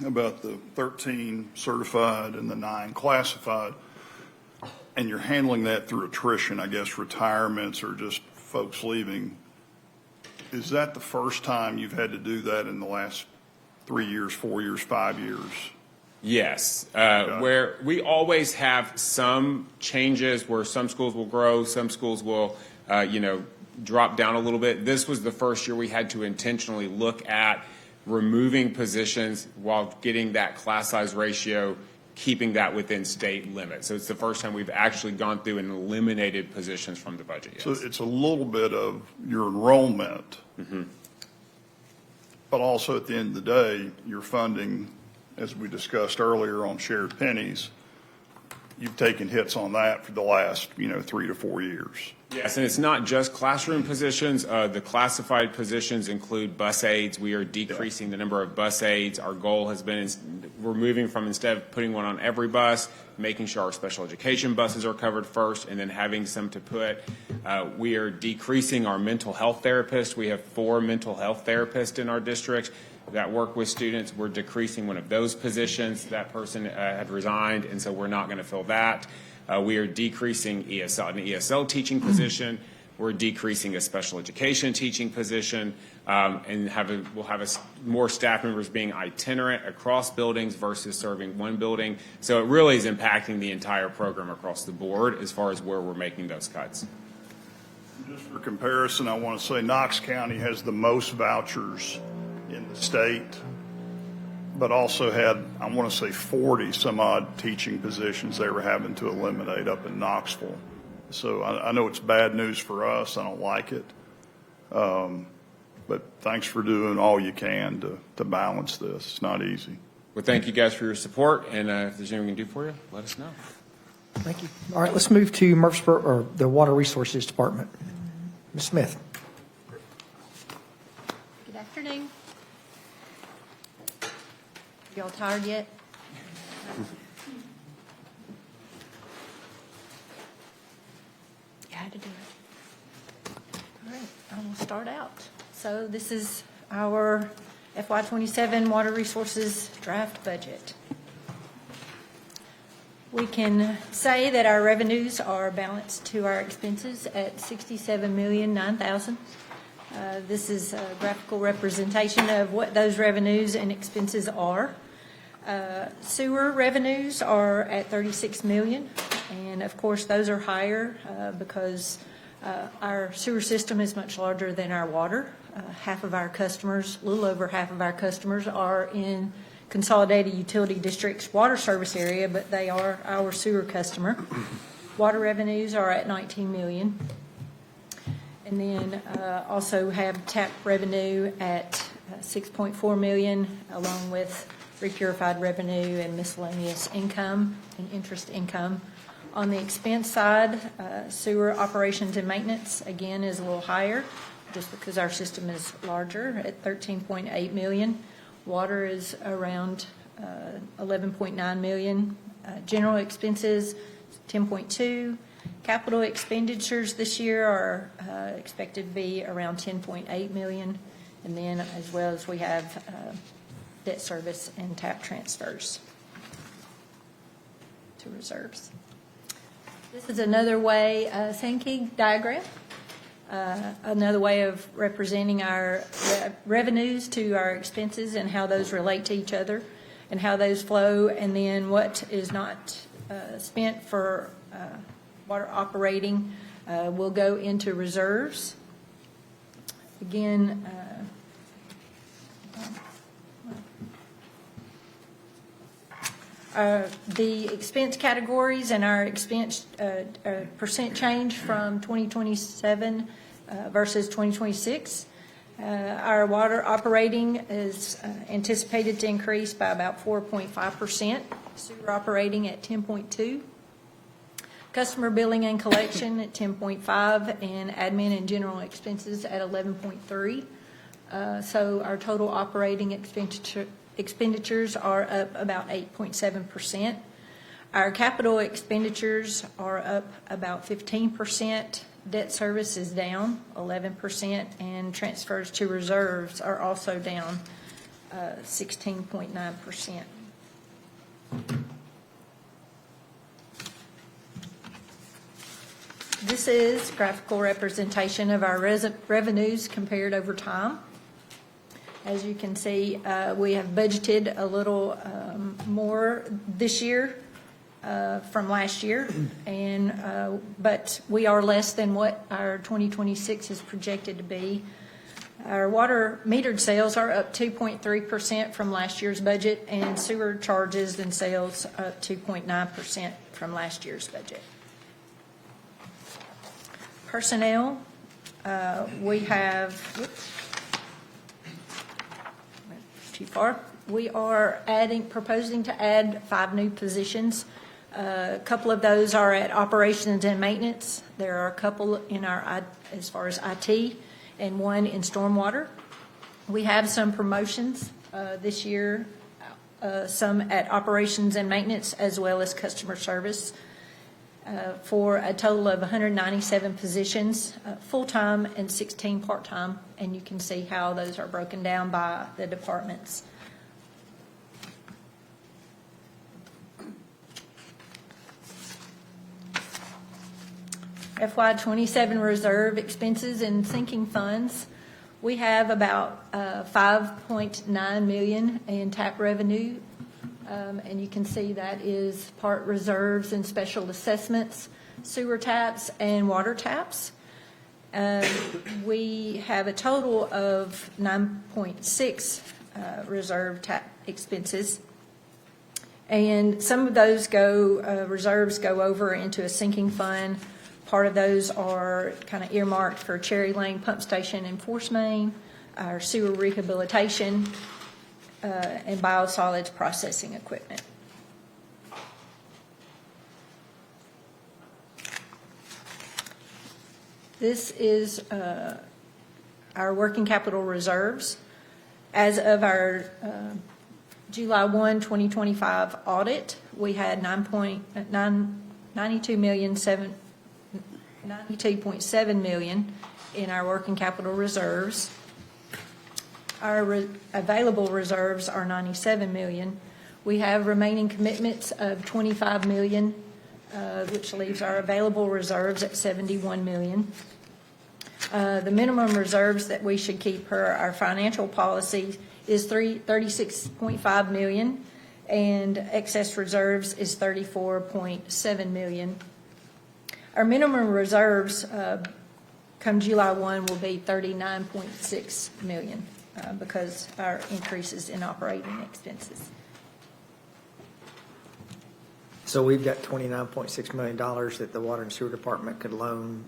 about the 13 certified and the 9 classified, and you're handling that through attrition, I guess retirements or just folks leaving, is that the first time you've had to do that in the last 3 years, 4 years, 5 years? Yes, where we always have some changes where some schools will grow, some schools will, drop down a little bit. This was the first year we had to intentionally look at removing positions while getting that class size ratio, keeping that within state limits. So it's the first time we've actually gone through and eliminated positions from the budget. Yes. So it's a little bit of your enrollment, but also at the end of the day, you're funding, as we discussed earlier on shared pennies, you've taken hits on that for the last, 3 to 4 years. Yes, and it's not just classroom positions. The classified positions include bus aides. We are decreasing the number of bus aides. Our goal has been we're moving from, instead of putting one on every bus, making sure our special education buses are covered first and then having some to put. We are decreasing our mental health therapists. We have 4 mental health therapists in our district that work with students. We're decreasing one of those positions. That person had resigned, and so we're not going to fill that. We are decreasing an ESL teaching position. We're decreasing a special education teaching position, and we'll have more staff members being itinerant across buildings versus serving one building. So it really is impacting the entire program across the board as far as where we're making those cuts. Just for comparison, I want to say Knox County has the most vouchers in the state, but also had, I want to say, 40 some odd teaching positions they were having to eliminate up in Knoxville. So I know it's bad news for us. I don't like it. But thanks for doing all you can to balance this. It's not easy. Well, thank you guys for your support, and if there's anything we can do for you, let us know. Thank you. All right, let's move to Murfreesboro, or the Water Resources Department. Ms. Smith. Good afternoon. Y'all tired yet? You had to do it. All right, I will start out. So this is our FY27 Water Resources Draft Budget. We can say that our revenues are balanced to our expenses at $67,009,000. This is a graphical representation of what those revenues and expenses are. Sewer revenues are at $36 million, and of course those are higher because our sewer system is much larger than our water. Half of our customers, a little over half of our customers, are in Consolidated Utility District's water service area, but they are our sewer customer. Water revenues are at $19 million. And then also have tap revenue at $6.4 million, along with repurified revenue and miscellaneous income and interest income. On the expense side, sewer operations and maintenance, again, is a little higher, just because our system is larger at $13.8 million. Water is around $11.9 million. General expenses, $10.2. Capital expenditures this year are expected to be around $10.8 million. And then as well as we have debt service and tap transfers to reserves. This is another way, Sankey diagram, another way of representing our revenues to our expenses and how those relate to each other and how those flow, and then what is not spent for water operating will go into reserves. Again, the expense categories and our expense percent change from 2027 versus 2026. Our water operating is anticipated to increase by about 4.5%. sewer operating at 10.2, customer billing and collection at 10.5, and admin and general expenses at 11.3. So our total operating expenditures are up about 8.7%. Our capital expenditures are up about 15%. Debt service is down 11%, and transfers to reserves are also down 16.9%. This is graphical representation of our revenues compared over time. As you can see, we have budgeted a little more this year from last year, and but we are less than what our 2026 is projected to be. Our water metered sales are up 2.3% from last year's budget, and sewer charges and sales up 2.9% from last year's budget. Personnel, we have, too far. We are proposing to add 5 new positions. A couple of those are at operations and maintenance. There are a couple in our, as far as IT, and 1 in stormwater. We have some promotions this year, some at operations and maintenance, as well as customer service, for a total of 197 positions, full-time and 16 part-time, and you can see how those are broken down by the departments. FY27 reserve expenses and sinking funds. We have about $5.9 million in TAP revenue, and you can see that is part reserves and special assessments, sewer taps, and water taps. We have a total of 9.6 reserve tap expenses, and some of those reserves go over into a sinking fund. Part of those are kind of earmarked for Cherry Lane Pump Station and Force Main, our sewer rehabilitation, and biosolids processing equipment. This is our working capital reserves. As of our July 1, 2025 audit, we had $92.7 million in our working capital reserves. Our available reserves are $97 million. We have remaining commitments of $25 million, which leaves our available reserves at $71 million. The minimum reserves that we should keep per our financial policy is $36.5 million, and excess reserves is $34.7 million. Our minimum reserves come July 1 will be $39.6 million because our increases in operating expenses. So we've got $29.6 million that the Water and Sewer Department could loan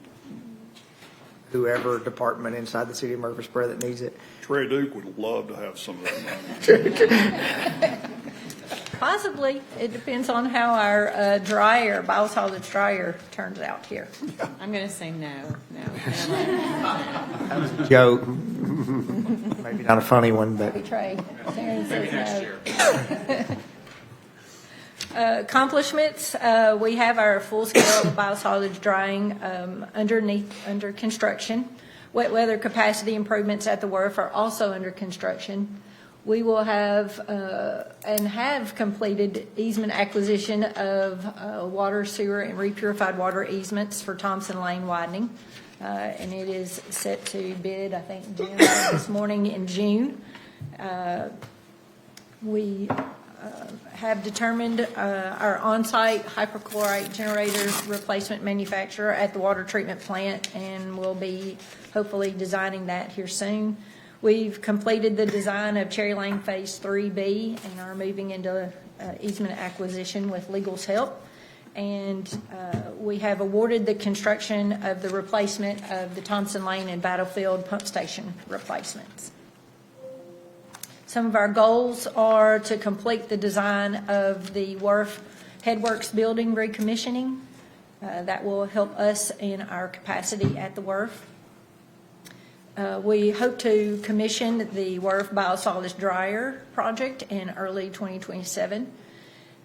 whoever department inside the city of Murfreesboro that needs it. Trey Duke would love to have some of that money. Possibly. It depends on how our biosolids dryer turns out here. I'm going to say no. That was a joke. Maybe not a funny one, but. Trey. Maybe next year. Accomplishments, we have our full-scale biosolids drying under construction. Wet weather capacity improvements at the wharf are also under construction. We will have and have completed easement acquisition of water, sewer, and repurified water easements for Thompson Lane widening, and it is set to bid, I think, this morning in June. We have determined our on-site hyperchlorite generator replacement manufacturer at the water treatment plant, and we'll be hopefully designing that here soon. We've completed the design of Cherry Lane Phase 3B and are moving into easement acquisition with legal's help. And we have awarded the construction of the replacement of the Thompson Lane and Battlefield pump station replacements. Some of our goals are to complete the design of the Wharf Headworks building recommissioning. That will help us in our capacity at the Wharf. We hope to commission the Wharf Biosolids Dryer project in early 2027,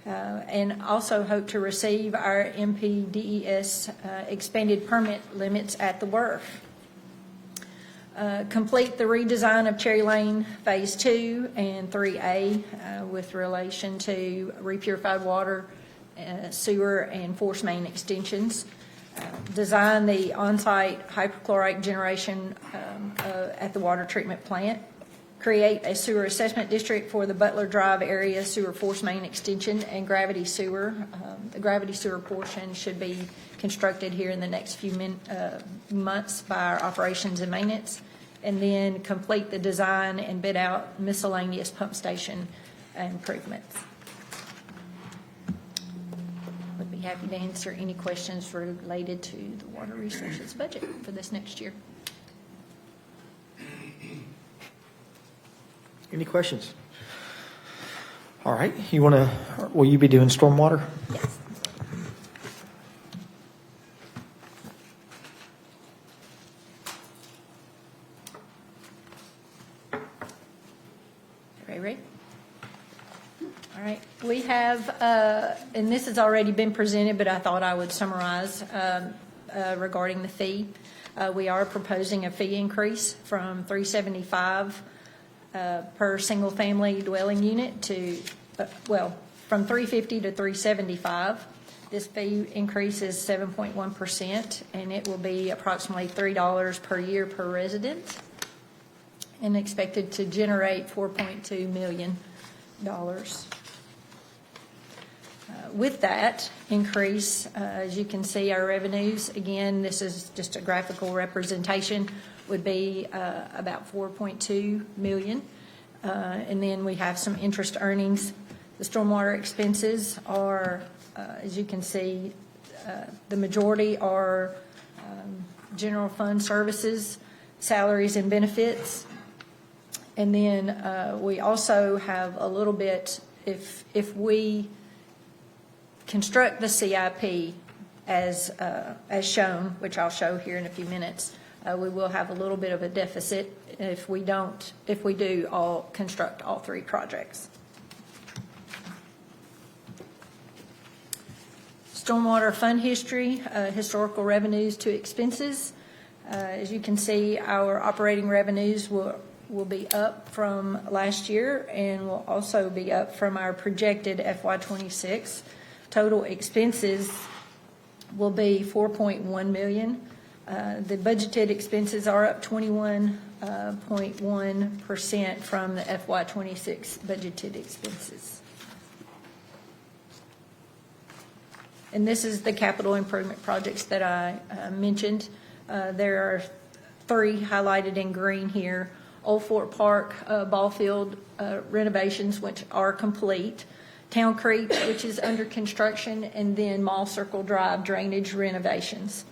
and also hope to receive our MPDES expanded permit limits at the Wharf. Complete the redesign of Cherry Lane Phase 2 and 3A with relation to repurified water, sewer, and force main extensions. Design the on-site hypochlorite generation at the water treatment plant. Create a sewer assessment district for the Butler Drive area sewer force main extension and gravity sewer. The gravity sewer portion should be constructed here in the next few months by our operations and maintenance. And then complete the design and bid out miscellaneous pump station improvements. Would be happy to answer any questions related to the water resources budget for this next year. Any questions? All right, will you be doing stormwater? Yes. Ray? All right, we have, and this has already been presented, but I thought I would summarize regarding the fee. We are proposing a fee increase from $375 per single-family dwelling unit to, from $350 to $375. This fee increase is 7.1%, and it will be approximately $3 per year per resident, and expected to generate $4.2 million. With that increase, as you can see, our revenues, again, this is just a graphical representation, would be about $4.2 million. And then we have some interest earnings. The stormwater expenses are, as you can see, the majority are general fund services, salaries and benefits. And then we also have a little bit, if we construct the CIP as shown, which I'll show here in a few minutes, we will have a little bit of a deficit if we do construct all three projects. Stormwater fund history, historical revenues to expenses. As you can see, our operating revenues will be up from last year and will also be up from our projected FY26. Total expenses will be $4.1 million. The budgeted expenses are up 21.1% from the FY26 budgeted expenses. And this is the capital improvement projects that I mentioned. There are three highlighted in green here. Old Fort Park ball field renovations, which are complete. Town Creek, which is under construction, and then Mall Circle Drive drainage renovations.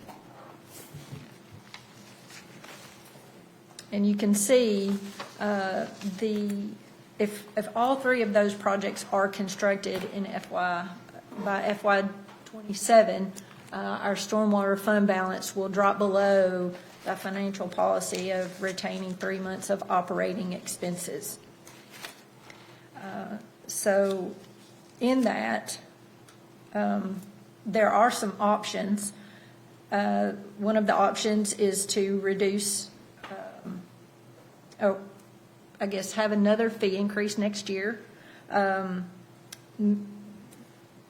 And you can see if all three of those projects are constructed in by FY27, our stormwater fund balance will drop below the financial policy of retaining 3 months of operating expenses. So in that, there are some options. One of the options is to reduce, have another fee increase next year.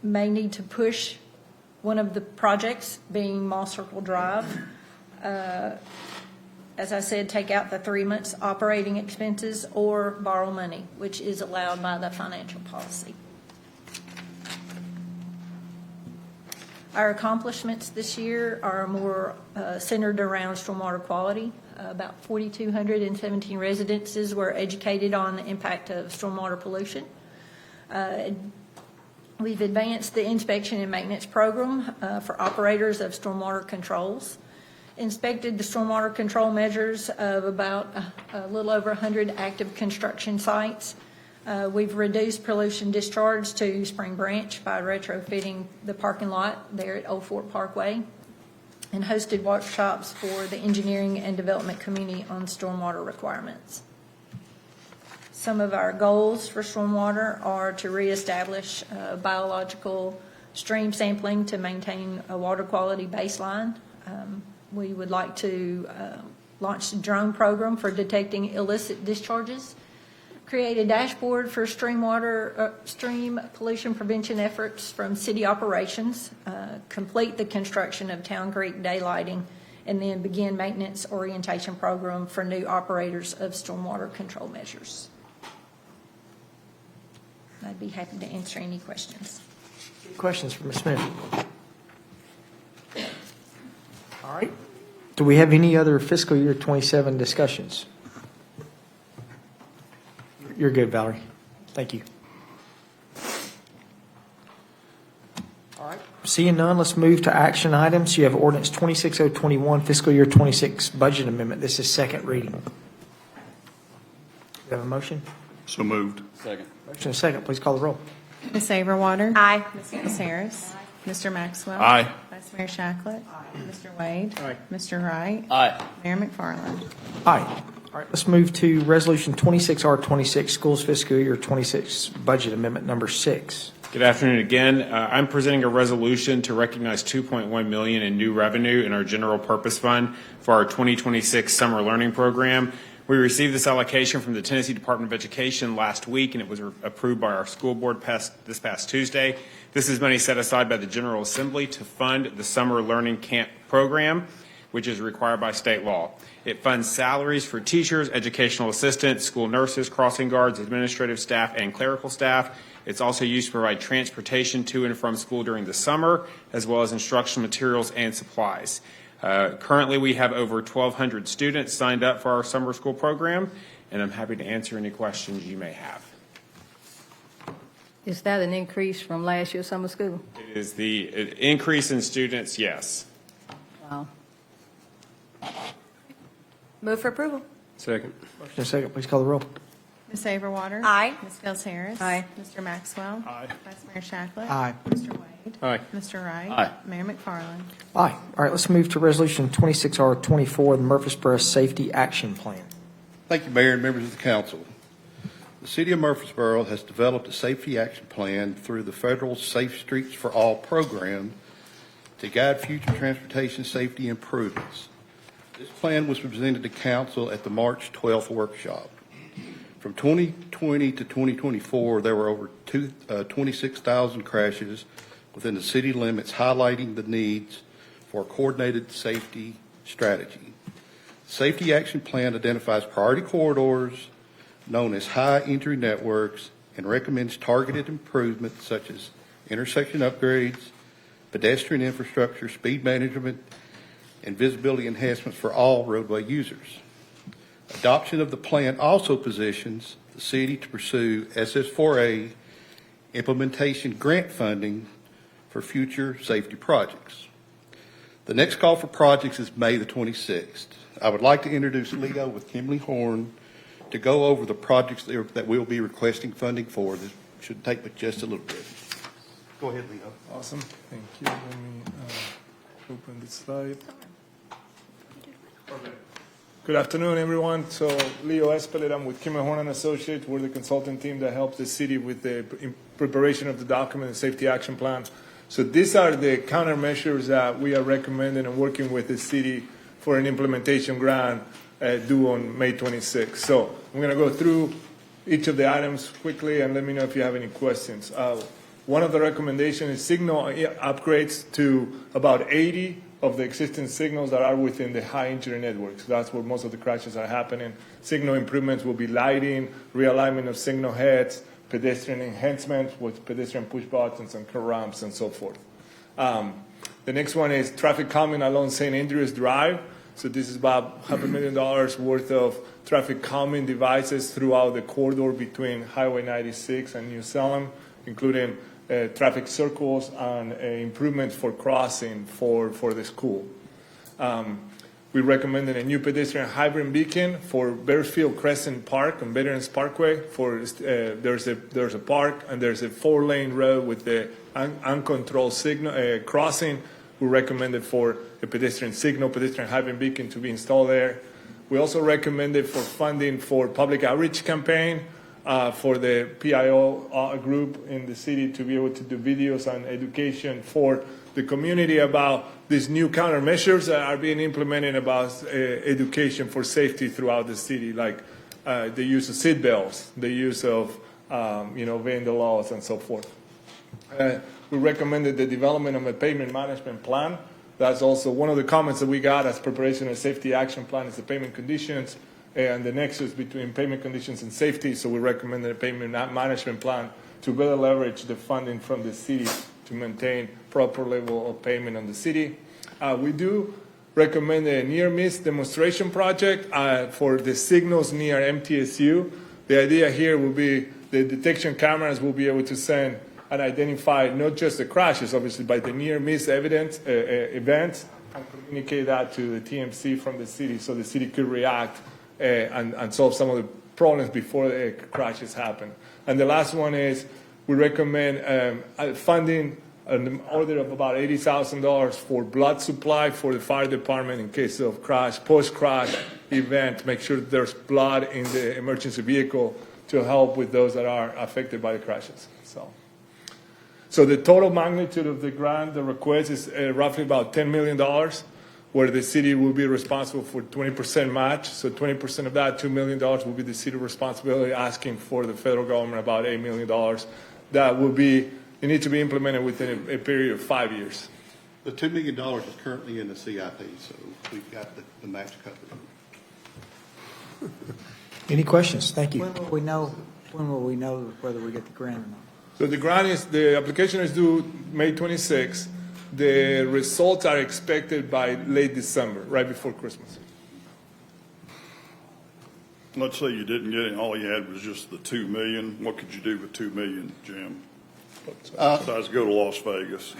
May need to push one of the projects, being Mall Circle Drive. As I said, take out the 3 months operating expenses or borrow money, which is allowed by the financial policy. Our accomplishments this year are more centered around stormwater quality. About 4,217 residences were educated on the impact of stormwater pollution. We've advanced the inspection and maintenance program for operators of stormwater controls. inspected the stormwater control measures of about a little over 100 active construction sites. We've reduced pollution discharge to Spring Branch by retrofitting the parking lot there at Old Fort Parkway, and hosted workshops for the engineering and development community on stormwater requirements. Some of our goals for stormwater are to reestablish biological stream sampling to maintain a water quality baseline. We would like to launch a drone program for detecting illicit discharges, create a dashboard for stream pollution prevention efforts from city operations, complete the construction of Town Creek daylighting, and then begin maintenance orientation program for new operators of stormwater control measures. I'd be happy to answer any questions. Questions for Ms. Smith? All right. Do we have any other fiscal year 27 discussions? You're good, Valerie. Thank you. All right. Seeing none, let's move to action items. You have ordinance 26021, fiscal year 26 budget amendment. This is second reading. Do you have a motion? So moved. Second. Motion and second. Please call the roll. Ms. Saberwater? Aye. Ms. Harris? Mr. Maxwell? Aye. Vice Mayor Shacklet? Mr. Wade? Aye. Mr. Wright? Aye. Mayor McFarland? Aye. All right, let's move to Resolution 26R26, Schools Fiscal Year 26 Budget Amendment Number 6. Good afternoon again. I'm presenting a resolution to recognize $2.1 million in new revenue in our general purpose fund for our 2026 summer learning program. We received this allocation from the Tennessee Department of Education last week, and it was approved by our school board this past Tuesday. This is money set aside by the General Assembly to fund the summer learning camp program, which is required by state law. It funds salaries for teachers, educational assistants, school nurses, crossing guards, administrative staff, and clerical staff. It's also used to provide transportation to and from school during the summer, as well as instructional materials and supplies. Currently, we have over 1,200 students signed up for our summer school program, and I'm happy to answer any questions you may have. Is that an increase from last year's summer school? It is the increase in students, yes. Wow. Move for approval. Second. Motion and second. Please call the roll. Ms. Saberwater? Aye. Ms. Gels Harris? Aye. Mr. Maxwell? Aye. Vice Mayor Shacklet? Aye. Mr. Wade? Aye. Mr. Wright? Aye. Mayor McFarland? Aye. All right, let's move to Resolution 26R24, the Murfreesboro Safety Action Plan. Thank you, Mayor and members of the council. The City of Murfreesboro has developed a safety action plan through the federal Safe Streets for All program to guide future transportation safety improvements. This plan was presented to council at the March 12th workshop. From 2020 to 2024, there were over 26,000 crashes within the city limits, highlighting the needs for a coordinated safety strategy. The Safety Action Plan identifies priority corridors known as high entry networks and recommends targeted improvements such as intersection upgrades, pedestrian infrastructure, speed management, and visibility enhancements for all roadway users. Adoption of the plan also positions the city to pursue SS4A implementation grant funding for future safety projects. The next call for projects is May the 26th. I would like to introduce Leo with Kimberly Horn to go over the projects that we'll be requesting funding for. This should take but just a little bit. Go ahead, Leo. Awesome. Thank you. Let me open this slide. Good afternoon, everyone. So Leo Espelet, I'm with Kimberly Horn & Associates. We're the consultant team that helps the city with the preparation of the document and safety action plan. So these are the countermeasures that we are recommending and working with the city for an implementation grant due on May 26th. So I'm going to go through each of the items quickly and let me know if you have any questions. One of the recommendations is signal upgrades to about 80 of the existing signals that are within the high entry networks. That's where most of the crashes are happening. Signal improvements will be lighting, realignment of signal heads, pedestrian enhancements with pedestrian push buttons and curb ramps and so forth. The next one is traffic calming along St. Andrews Drive. So this is about $500,000 worth of traffic calming devices throughout the corridor between Highway 96 and New Salem, including traffic circles and improvements for crossing for the school. We recommended a new pedestrian hybrid beacon for Bearsfield Crescent Park and Veterans Parkway. There's a park and there's a 4-lane road with the uncontrolled signal crossing. We recommended for a pedestrian hybrid beacon to be installed there. We also recommended for funding for public outreach campaign for the PIO group in the city to be able to do videos on education for the community about these new countermeasures that are being implemented about education for safety throughout the city, like the use of seat belts, the use of obeying the laws and so forth. We recommended the development of a payment management plan. That's also one of the comments that we got as preparation of safety action plan is the payment conditions and the nexus between payment conditions and safety. So we recommended a payment management plan to better leverage the funding from the city to maintain proper level of payment on the city. We do recommend a near-miss demonstration project for the signals near MTSU. The idea here will be the detection cameras will be able to send and identify not just the crashes, obviously, but the near-miss events, and communicate that to the TMC from the city so the city could react and solve some of the problems before the crashes happen. And the last one is we recommend funding an order of about $80,000 for blood supply for the fire department in case of post-crash event. Make sure that there's blood in the emergency vehicle to help with those that are affected by the crashes. So the total magnitude of the grant, the request is roughly about $10 million, where the city will be responsible for 20% match. So 20% of that, $2 million, will be the city responsibility, asking for the federal government about $8 million. That will be, it needs to be implemented within a period of 5 years. The $2 million is currently in the CIP, so we've got the match covered. Any questions? Thank you. When will we know whether we get the grant or not? So the application is due May 26. The results are expected by late December, right before Christmas. Let's say you didn't get it, and all you had was just the $2 million. What could you do with $2 million, Jim? Besides go to Las Vegas.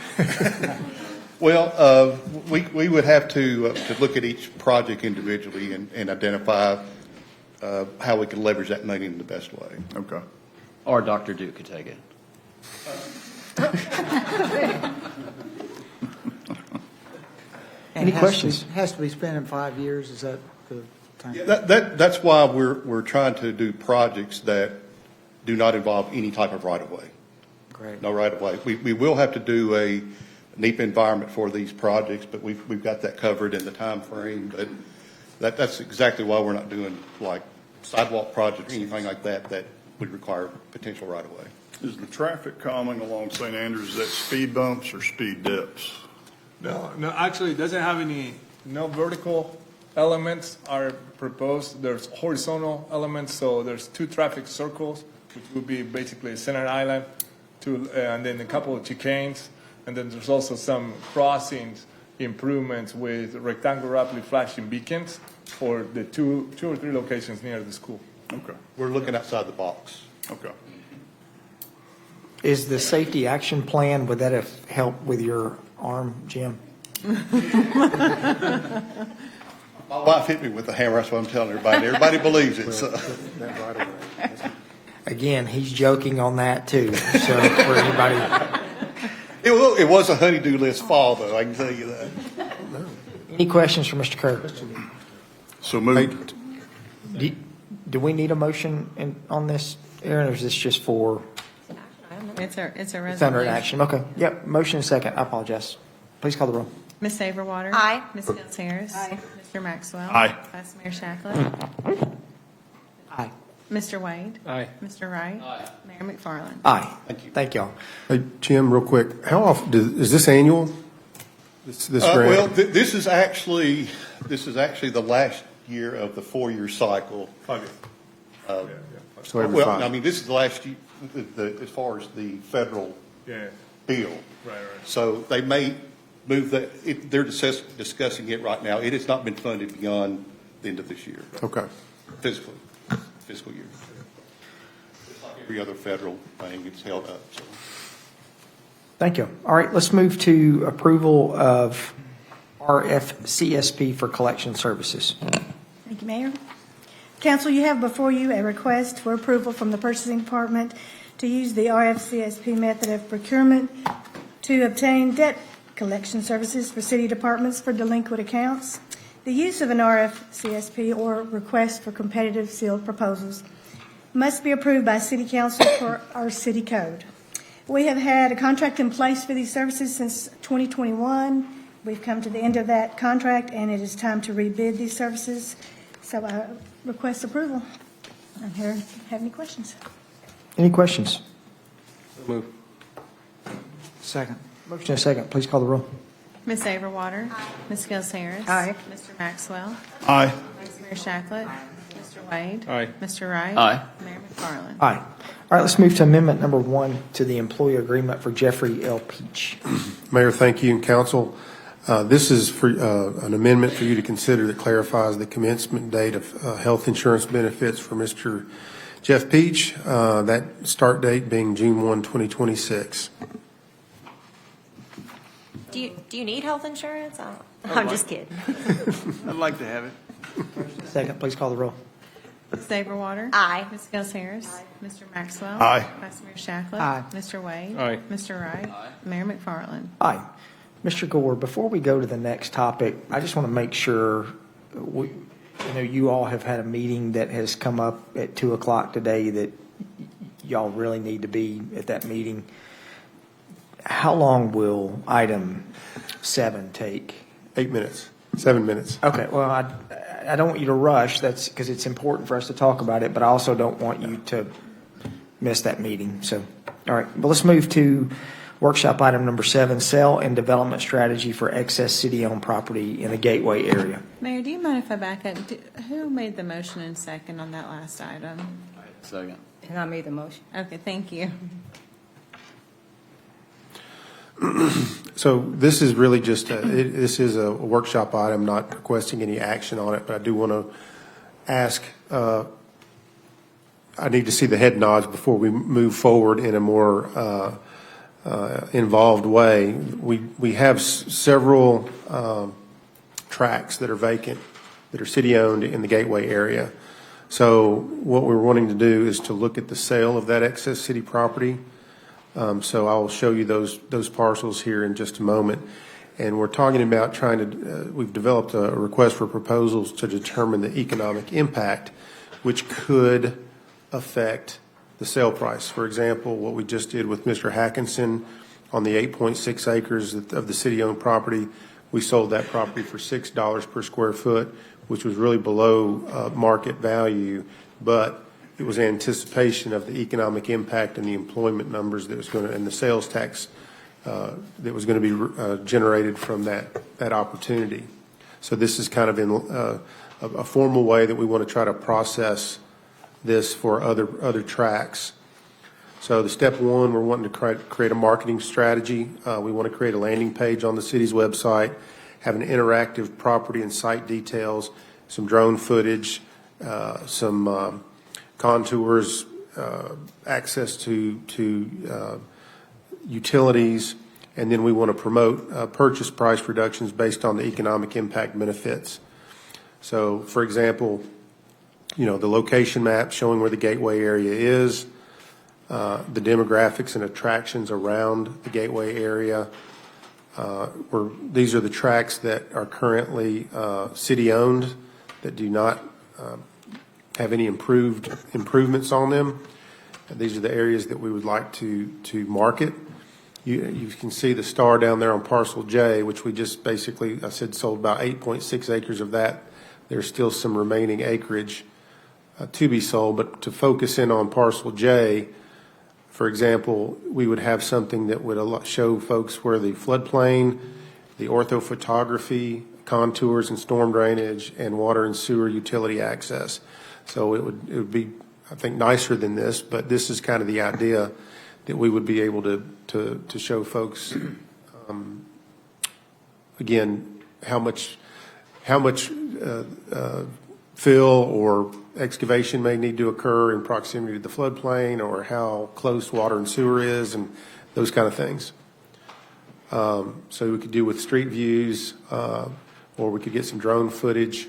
Well, we would have to look at each project individually and identify how we can leverage that money in the best way. Okay. Or Dr. Duke could take it. Any questions? It has to be spent in 5 years. Is that the time? Yeah, that's why we're trying to do projects that do not involve any type of right-of-way. Great. No right-of-way. We will have to do a NEPA environment for these projects, but we've got that covered in the time frame. But that's exactly why we're not doing like sidewalk projects or anything like that would require potential right-of-way. Is the traffic calming along St. Andrews, is that speed bumps or speed dips? No, actually, it doesn't have no vertical elements are proposed. There's horizontal elements, so there's 2 traffic circles, which would be basically a center island, and then a couple of chicanes, and then there's also some crossings improvements with rectangularly flashing beacons for the two or three locations near the school. Okay. We're looking outside the box. Okay. Is the safety action plan, would that have helped with your arm, Jim? My wife hit me with a hammer, that's what I'm telling everybody, and everybody believes it, so. Again, he's joking on that too, so for anybody. It was a honey-do list fall, though, I can tell you that. Any questions for Mr. Kerr? So moved. Do we need a motion on this, Aaron, or is this just for? It's a resolution. It's under action. Okay. Yep. Motion and second. I apologize. Please call the roll. Ms. Saberwater. Aye. Ms. Hills Harris. Aye. Mr. Maxwell. Aye. Vice Mayor Shackler. Aye. Mr. Wade. Aye. Mr. Wright. Aye. Mayor McFarland. Aye. Thank you. Thank y'all. Hey, Jim, real quick, how often, is this annual? This grant? Well, this is actually the last year of the 4-year cycle. 5 years. So every Well, 5. I mean, this is the last year, as far as the federal Yeah. bill. Right. So they may move that, they're discussing it right now. It has not been funded beyond the end of this year, Okay. fiscal year. Just like every other federal thing, it's held up, so. Thank you. All right. Let's move to approval of RFCSP for collection services. Thank you, Mayor. Council, you have before you a request for approval from the Purchasing Department to use the RFCSP method of procurement to obtain debt collection services for city departments for delinquent accounts. The use of an RFCSP or request for competitive sealed proposals must be approved by City Council per our city code. We have had a contract in place for these services since 2021. We've come to the end of that contract, and it is time to rebid these services. So I request approval. I'm here. Have any questions? Any questions? Move. Second. Motion and a second. Please call the roll. Ms. Averwater. Ms. Gels Harris. Aye. Mr. Maxwell. Aye. Vice Mayor Shacklet. Mr. Wade. Aye. Mr. Wright. Aye. Mayor McFarland. Aye. All right, let's move to amendment number 1 to the employee agreement for Jeffrey L. Peach. Mayor, thank you, and council. This is for an amendment for you to consider that clarifies the commencement date of health insurance benefits for Mr. Jeff Peach, that start date being June 1, 2026. Do you need health insurance? I'm just kidding. I'd like to have it. Second, please call the roll. Ms. Averwater. Aye. Ms. Gels Harris. Mr. Maxwell. Aye. Vice Mayor Shacklet. Aye. Mr. Wade. Aye. Mr. Wright. Mayor McFarland. Aye. Mr. Gore, before we go to the next topic, I just want to make sure, you all have had a meeting that has come up at 2 o'clock today that y'all really need to be at that meeting. How long will item 7 take? 8 minutes, 7 minutes. Okay, well, I don't want you to rush, that's because it's important for us to talk about it, but I also don't want you to miss that meeting. So, all right, well, let's move to workshop item number 7, sale and development strategy for excess city-owned property in the Gateway area. Mayor, do you mind if I back up? Who made the motion and second on that last item? Second. And I made the motion. Okay, thank you. So this is really just, this is a workshop item, not requesting any action on it, but I do want to ask, I need to see the head nods before we move forward in a more involved way. We have several tracts that are vacant, that are city-owned in the Gateway area. So what we're wanting to do is to look at the sale of that excess city property. So I'll show you those parcels here in just a moment. And we're talking about trying to, we've developed a request for proposals to determine the economic impact, which could affect the sale price. For example, what we just did with Mr. Hackinson on the 8.6 acres of the city-owned property, we sold that property for $6 per square foot, which was really below market value, but it was anticipation of the economic impact and the employment numbers that was going to, and the sales tax that was going to be generated from that opportunity. So this is kind of in a formal way that we want to try to process this for other tracks. So the step 1, we're wanting to create a marketing strategy. We want to create a landing page on the city's website, have an interactive property and site details, some drone footage, some contours, access to utilities, and then we want to promote purchase price reductions based on the economic impact benefits. So, for example, the location map showing where the Gateway area is, the demographics and attractions around the Gateway area. These are the tracts that are currently city-owned that do not have any improvements on them. And these are the areas that we would like to market. You can see the star down there on parcel J, which we just basically, I said, sold about 8.6 acres of that. There's still some remaining acreage to be sold, but to focus in on parcel J, for example, we would have something that would show folks where the floodplain, the orthophotography, contours and storm drainage, and water and sewer utility access. So it would be, I think, nicer than this, but this is kind of the idea that we would be able to show folks, again, how much fill or excavation may need to occur in proximity to the floodplain, or how close water and sewer is, and those kind of things. So we could do with street views, or we could get some drone footage.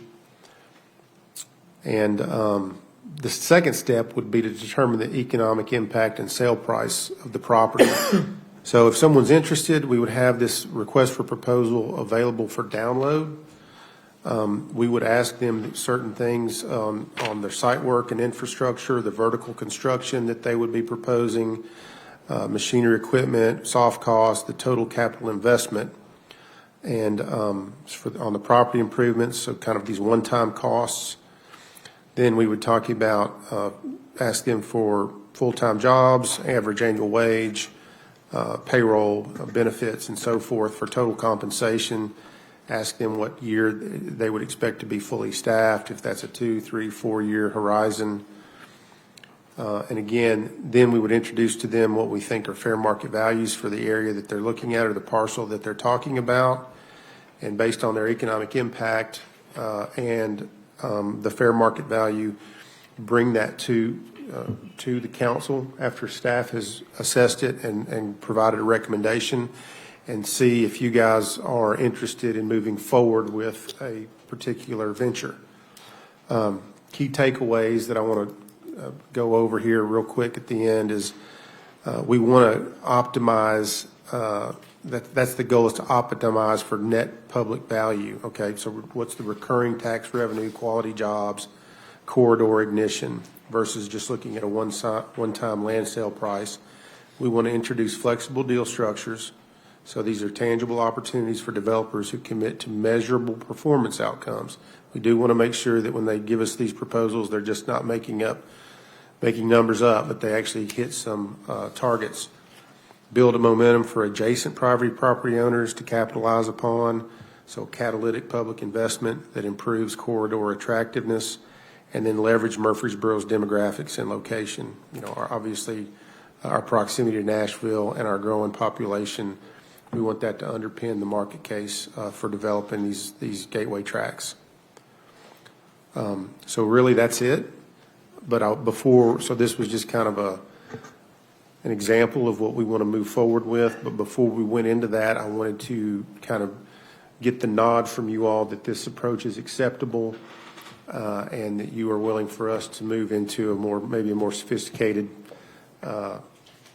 And the second step would be to determine the economic impact and sale price of the property. So if someone's interested, we would have this request for proposal available for download. We would ask them certain things on their site work and infrastructure, the vertical construction that they would be proposing, machinery, equipment, soft cost, the total capital investment, and on the property improvements, so kind of these one-time costs. Then we would talk about, ask them for full-time jobs, average annual wage, payroll, benefits, and so forth for total compensation. Ask them what year they would expect to be fully staffed, if that's a 2, 3, 4-year horizon. And again, then we would introduce to them what we think are fair market values for the area that they're looking at or the parcel that they're talking about. And based on their economic impact and the fair market value, bring that to the council after staff has assessed it and provided a recommendation, and see if you guys are interested in moving forward with a particular venture. Key takeaways that I want to go over here real quick at the end is we want to optimize, that's the goal, is to optimize for net public value. Okay, so what's the recurring tax revenue, quality jobs, corridor ignition, versus just looking at a one-time land sale price. We want to introduce flexible deal structures. So these are tangible opportunities for developers who commit to measurable performance outcomes. We do want to make sure that when they give us these proposals, they're just not making numbers up, but they actually hit some targets. Build a momentum for adjacent private property owners to capitalize upon. So catalytic public investment that improves corridor attractiveness, and then leverage Murfreesboro's demographics and location. You know, obviously our proximity to Nashville and our growing population, we want that to underpin the market case for developing these gateway tracks. So really that's it. But so this was just kind of an example of what we want to move forward with. But before we went into that, I wanted to kind of get the nod from you all that this approach is acceptable, and that you are willing for us to move into maybe a more sophisticated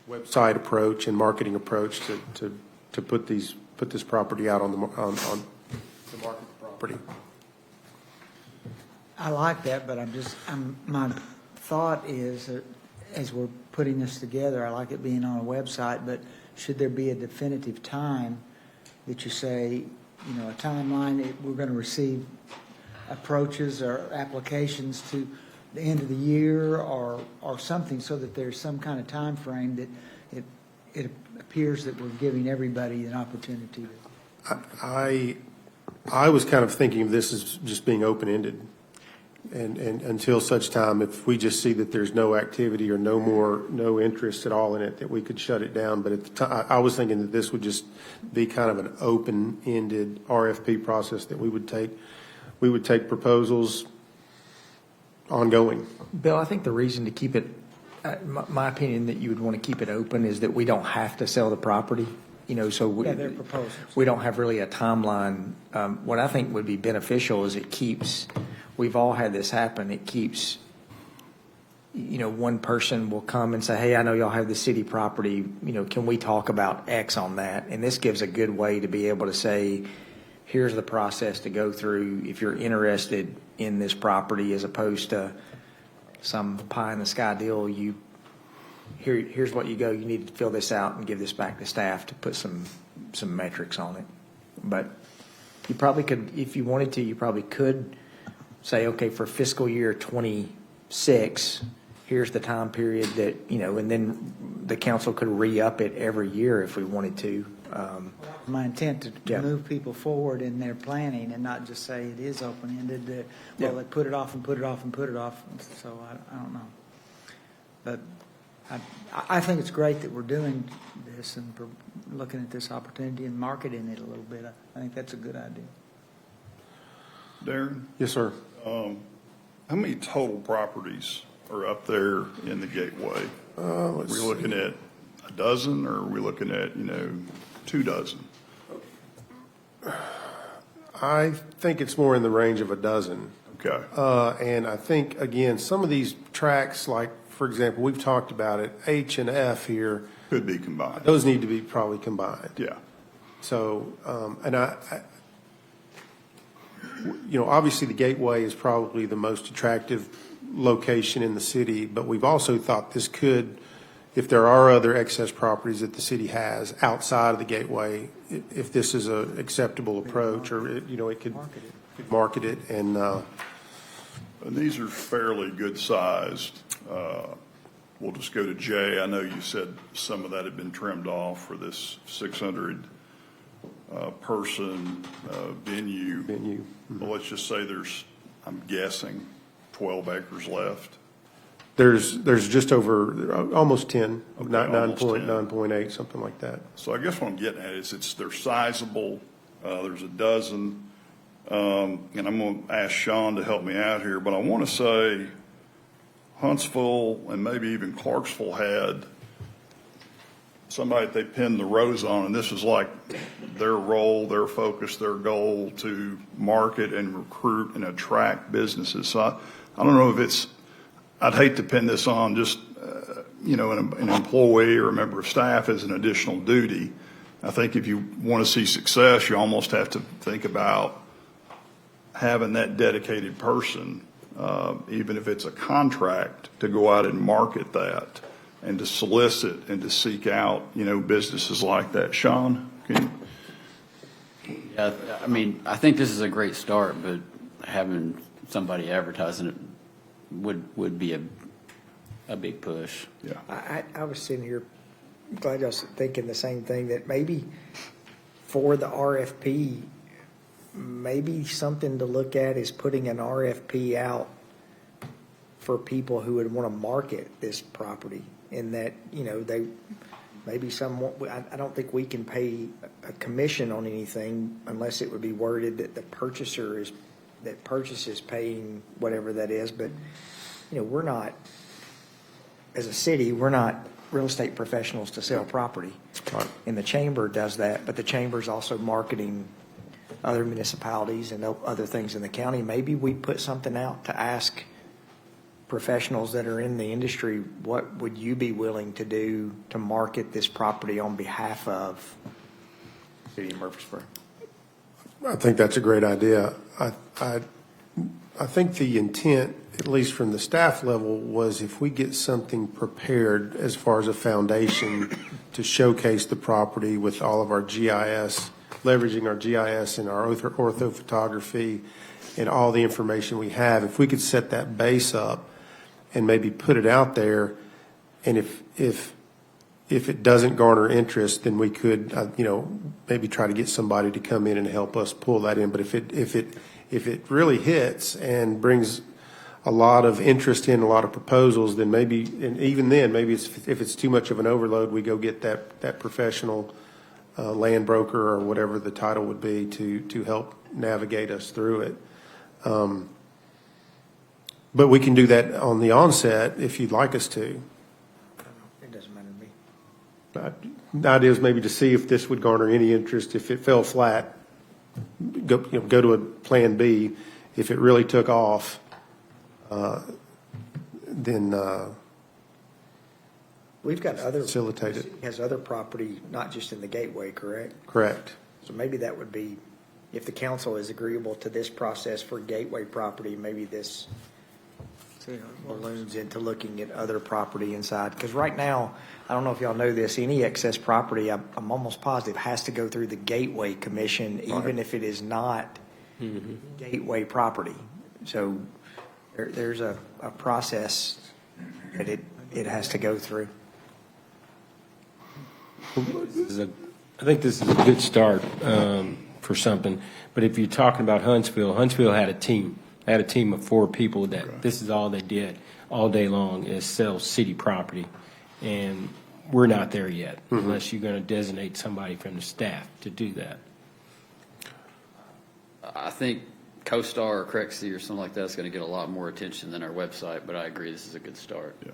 website approach and marketing approach to put this property out on the market property. I like that, but my thought is that as we're putting this together, I like it being on a website, but should there be a definitive time that you say, you know, a timeline that we're going to receive approaches or applications to the end of the year or something, so that there's some kind of time frame that it appears that we're giving everybody an opportunity. I was kind of thinking of this as just being open-ended. And until such time, if we just see that there's no activity or no interest at all in it, that we could shut it down. But at the time, I was thinking that this would just be kind of an open-ended RFP process that we would take proposals ongoing. Bill, I think the reason to keep it, my opinion that you would want to keep it open is that we don't have to sell the property. You know, so They're proposals. we don't have really a timeline. What I think would be beneficial is we've all had this happen. It keeps, you know, one person will come and say, hey, I know y'all have the city property, you know, can we talk about X on that? And this gives a good way to be able to say, here's the process to go through if you're interested in this property, as opposed to some pie in the sky deal. Here's what you go. You need to fill this out and give this back to staff to put some metrics on it. But you probably could, if you wanted to, you probably could say, okay, for fiscal year 26, here's the time period that, you know, and then the council could re-up it every year if we wanted to. My intent to move people forward in their planning and not just say it is open-ended. Well, they put it off and put it off and put it off. So I don't know. But I think it's great that we're doing this and looking at this opportunity and marketing it a little bit. I think that's a good idea. Darren? Yes, sir. How many total properties are up there in the gateway? Are we looking at a dozen, or are we looking at, 2 dozen? I think it's more in the range of a dozen. Okay. And I think, again, some of these tracks, like, for example, we've talked about it, H and F here, Could be combined. those need to be probably combined. Yeah. So, and obviously the Gateway is probably the most attractive location in the city, but we've also thought this could, if there are other excess properties that the city has outside of the Gateway, if this is an acceptable approach, or, it could market it and, And these are fairly good-sized. We'll just go to J. I know you said some of that had been trimmed off for this 600 person venue. Well, let's just say there's, I'm guessing, 12 acres left. there's just over, almost 10, Okay, 9.8, something like that. So I guess what I'm getting at is they're sizable. There's a dozen. And I'm going to ask Sean to help me out here, but I want to say Huntsville and maybe even Clarksville had somebody that they pinned the rose on, and this is like their role, their focus, their goal to market and recruit and attract businesses. So I don't know if it's, I'd hate to pin this on just, an employee or a member of staff as an additional duty. I think if you want to see success, you almost have to think about having that dedicated person, even if it's a contract, to go out and market that and to solicit and to seek out, businesses like that. Sean, can you? Yeah, I mean, I think this is a great start, but having somebody advertising it would be a big push. Yeah. I was sitting here, glad I was thinking the same thing, that maybe for the RFP, maybe something to look at is putting an RFP out for people who would want to market this property, in that, they, maybe I don't think we can pay a commission on anything unless it would be worded that the purchaser is, that purchases paying whatever that is, but, we're not, as a city, we're not real estate professionals to sell property. And the chamber does that, but the chamber's also marketing other municipalities and other things in the county. Maybe we put something out to ask professionals that are in the industry, what would you be willing to do to market this property on behalf of the city of Murfreesboro? I think that's a great idea. I think the intent, at least from the staff level, was if we get something prepared as far as a foundation to showcase the property with all of our GIS, leveraging our GIS and our orthophotography and all the information we have, if we could set that base up and maybe put it out there, and if it doesn't garner interest, then we could, maybe try to get somebody to come in and help us pull that in. But if it really hits and brings a lot of interest in, a lot of proposals, then maybe, and even then, maybe if it's too much of an overload, we go get that professional land broker or whatever the title would be to help navigate us through it. But we can do that on the onset if you'd like us to. It doesn't matter to me. The idea is maybe to see if this would garner any interest. If it fell flat, go to a plan B. If it really took off, then We've got other. Facilitate it. Has other property, not just in the Gateway, correct? correct. So maybe that would be, if the council is agreeable to this process for Gateway property, maybe this balloons into looking at other property inside. Because right now, I don't know if y'all know this, any excess property, I'm almost positive, has to go through the Gateway Commission, even if it is not Gateway property. So there's a process that it has to go through. I think this is a good start for something. But if you're talking about Huntsville had a team. They had a team of 4 people that this is all they did all day long is sell city property. And we're not there yet, unless you're going to designate somebody from the staff to do that. I think CoStar or Crexy or something like that is going to get a lot more attention than our website, but I agree this is a good start. Yeah.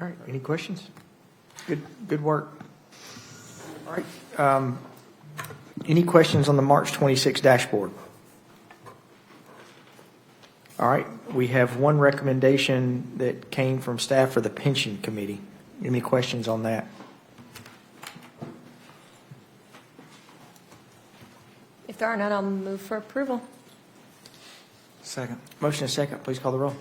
All right, any questions? Good work. All right, Any questions on the March 26 dashboard? All right, we have one recommendation that came from staff for the pension committee. Any questions on that? If there are none, I'll move for approval. Second. Motion and second, please call the roll.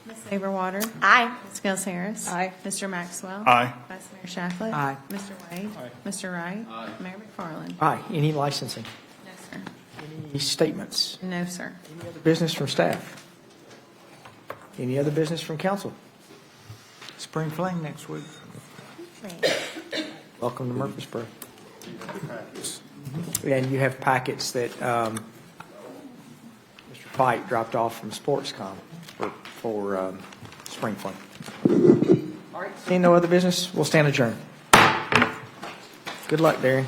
Ms. Saberwater? Aye. Ms. Gels Harris? Aye. Mr. Maxwell? Aye. Vice Mayor Shacklet? Aye. Mr. Wade? Mr. Wright? Mayor McFarland? Aye. Any licensing? No, sir. Any statements? No, sir. Any other business from staff? Any other business from council? Spring Fling next week. Welcome to Murfreesboro. And you have packets that Mr. Pike dropped off from SportsCom for Spring Fling. All right. Seeing no other business, we'll stand adjourned. Good luck, Darren.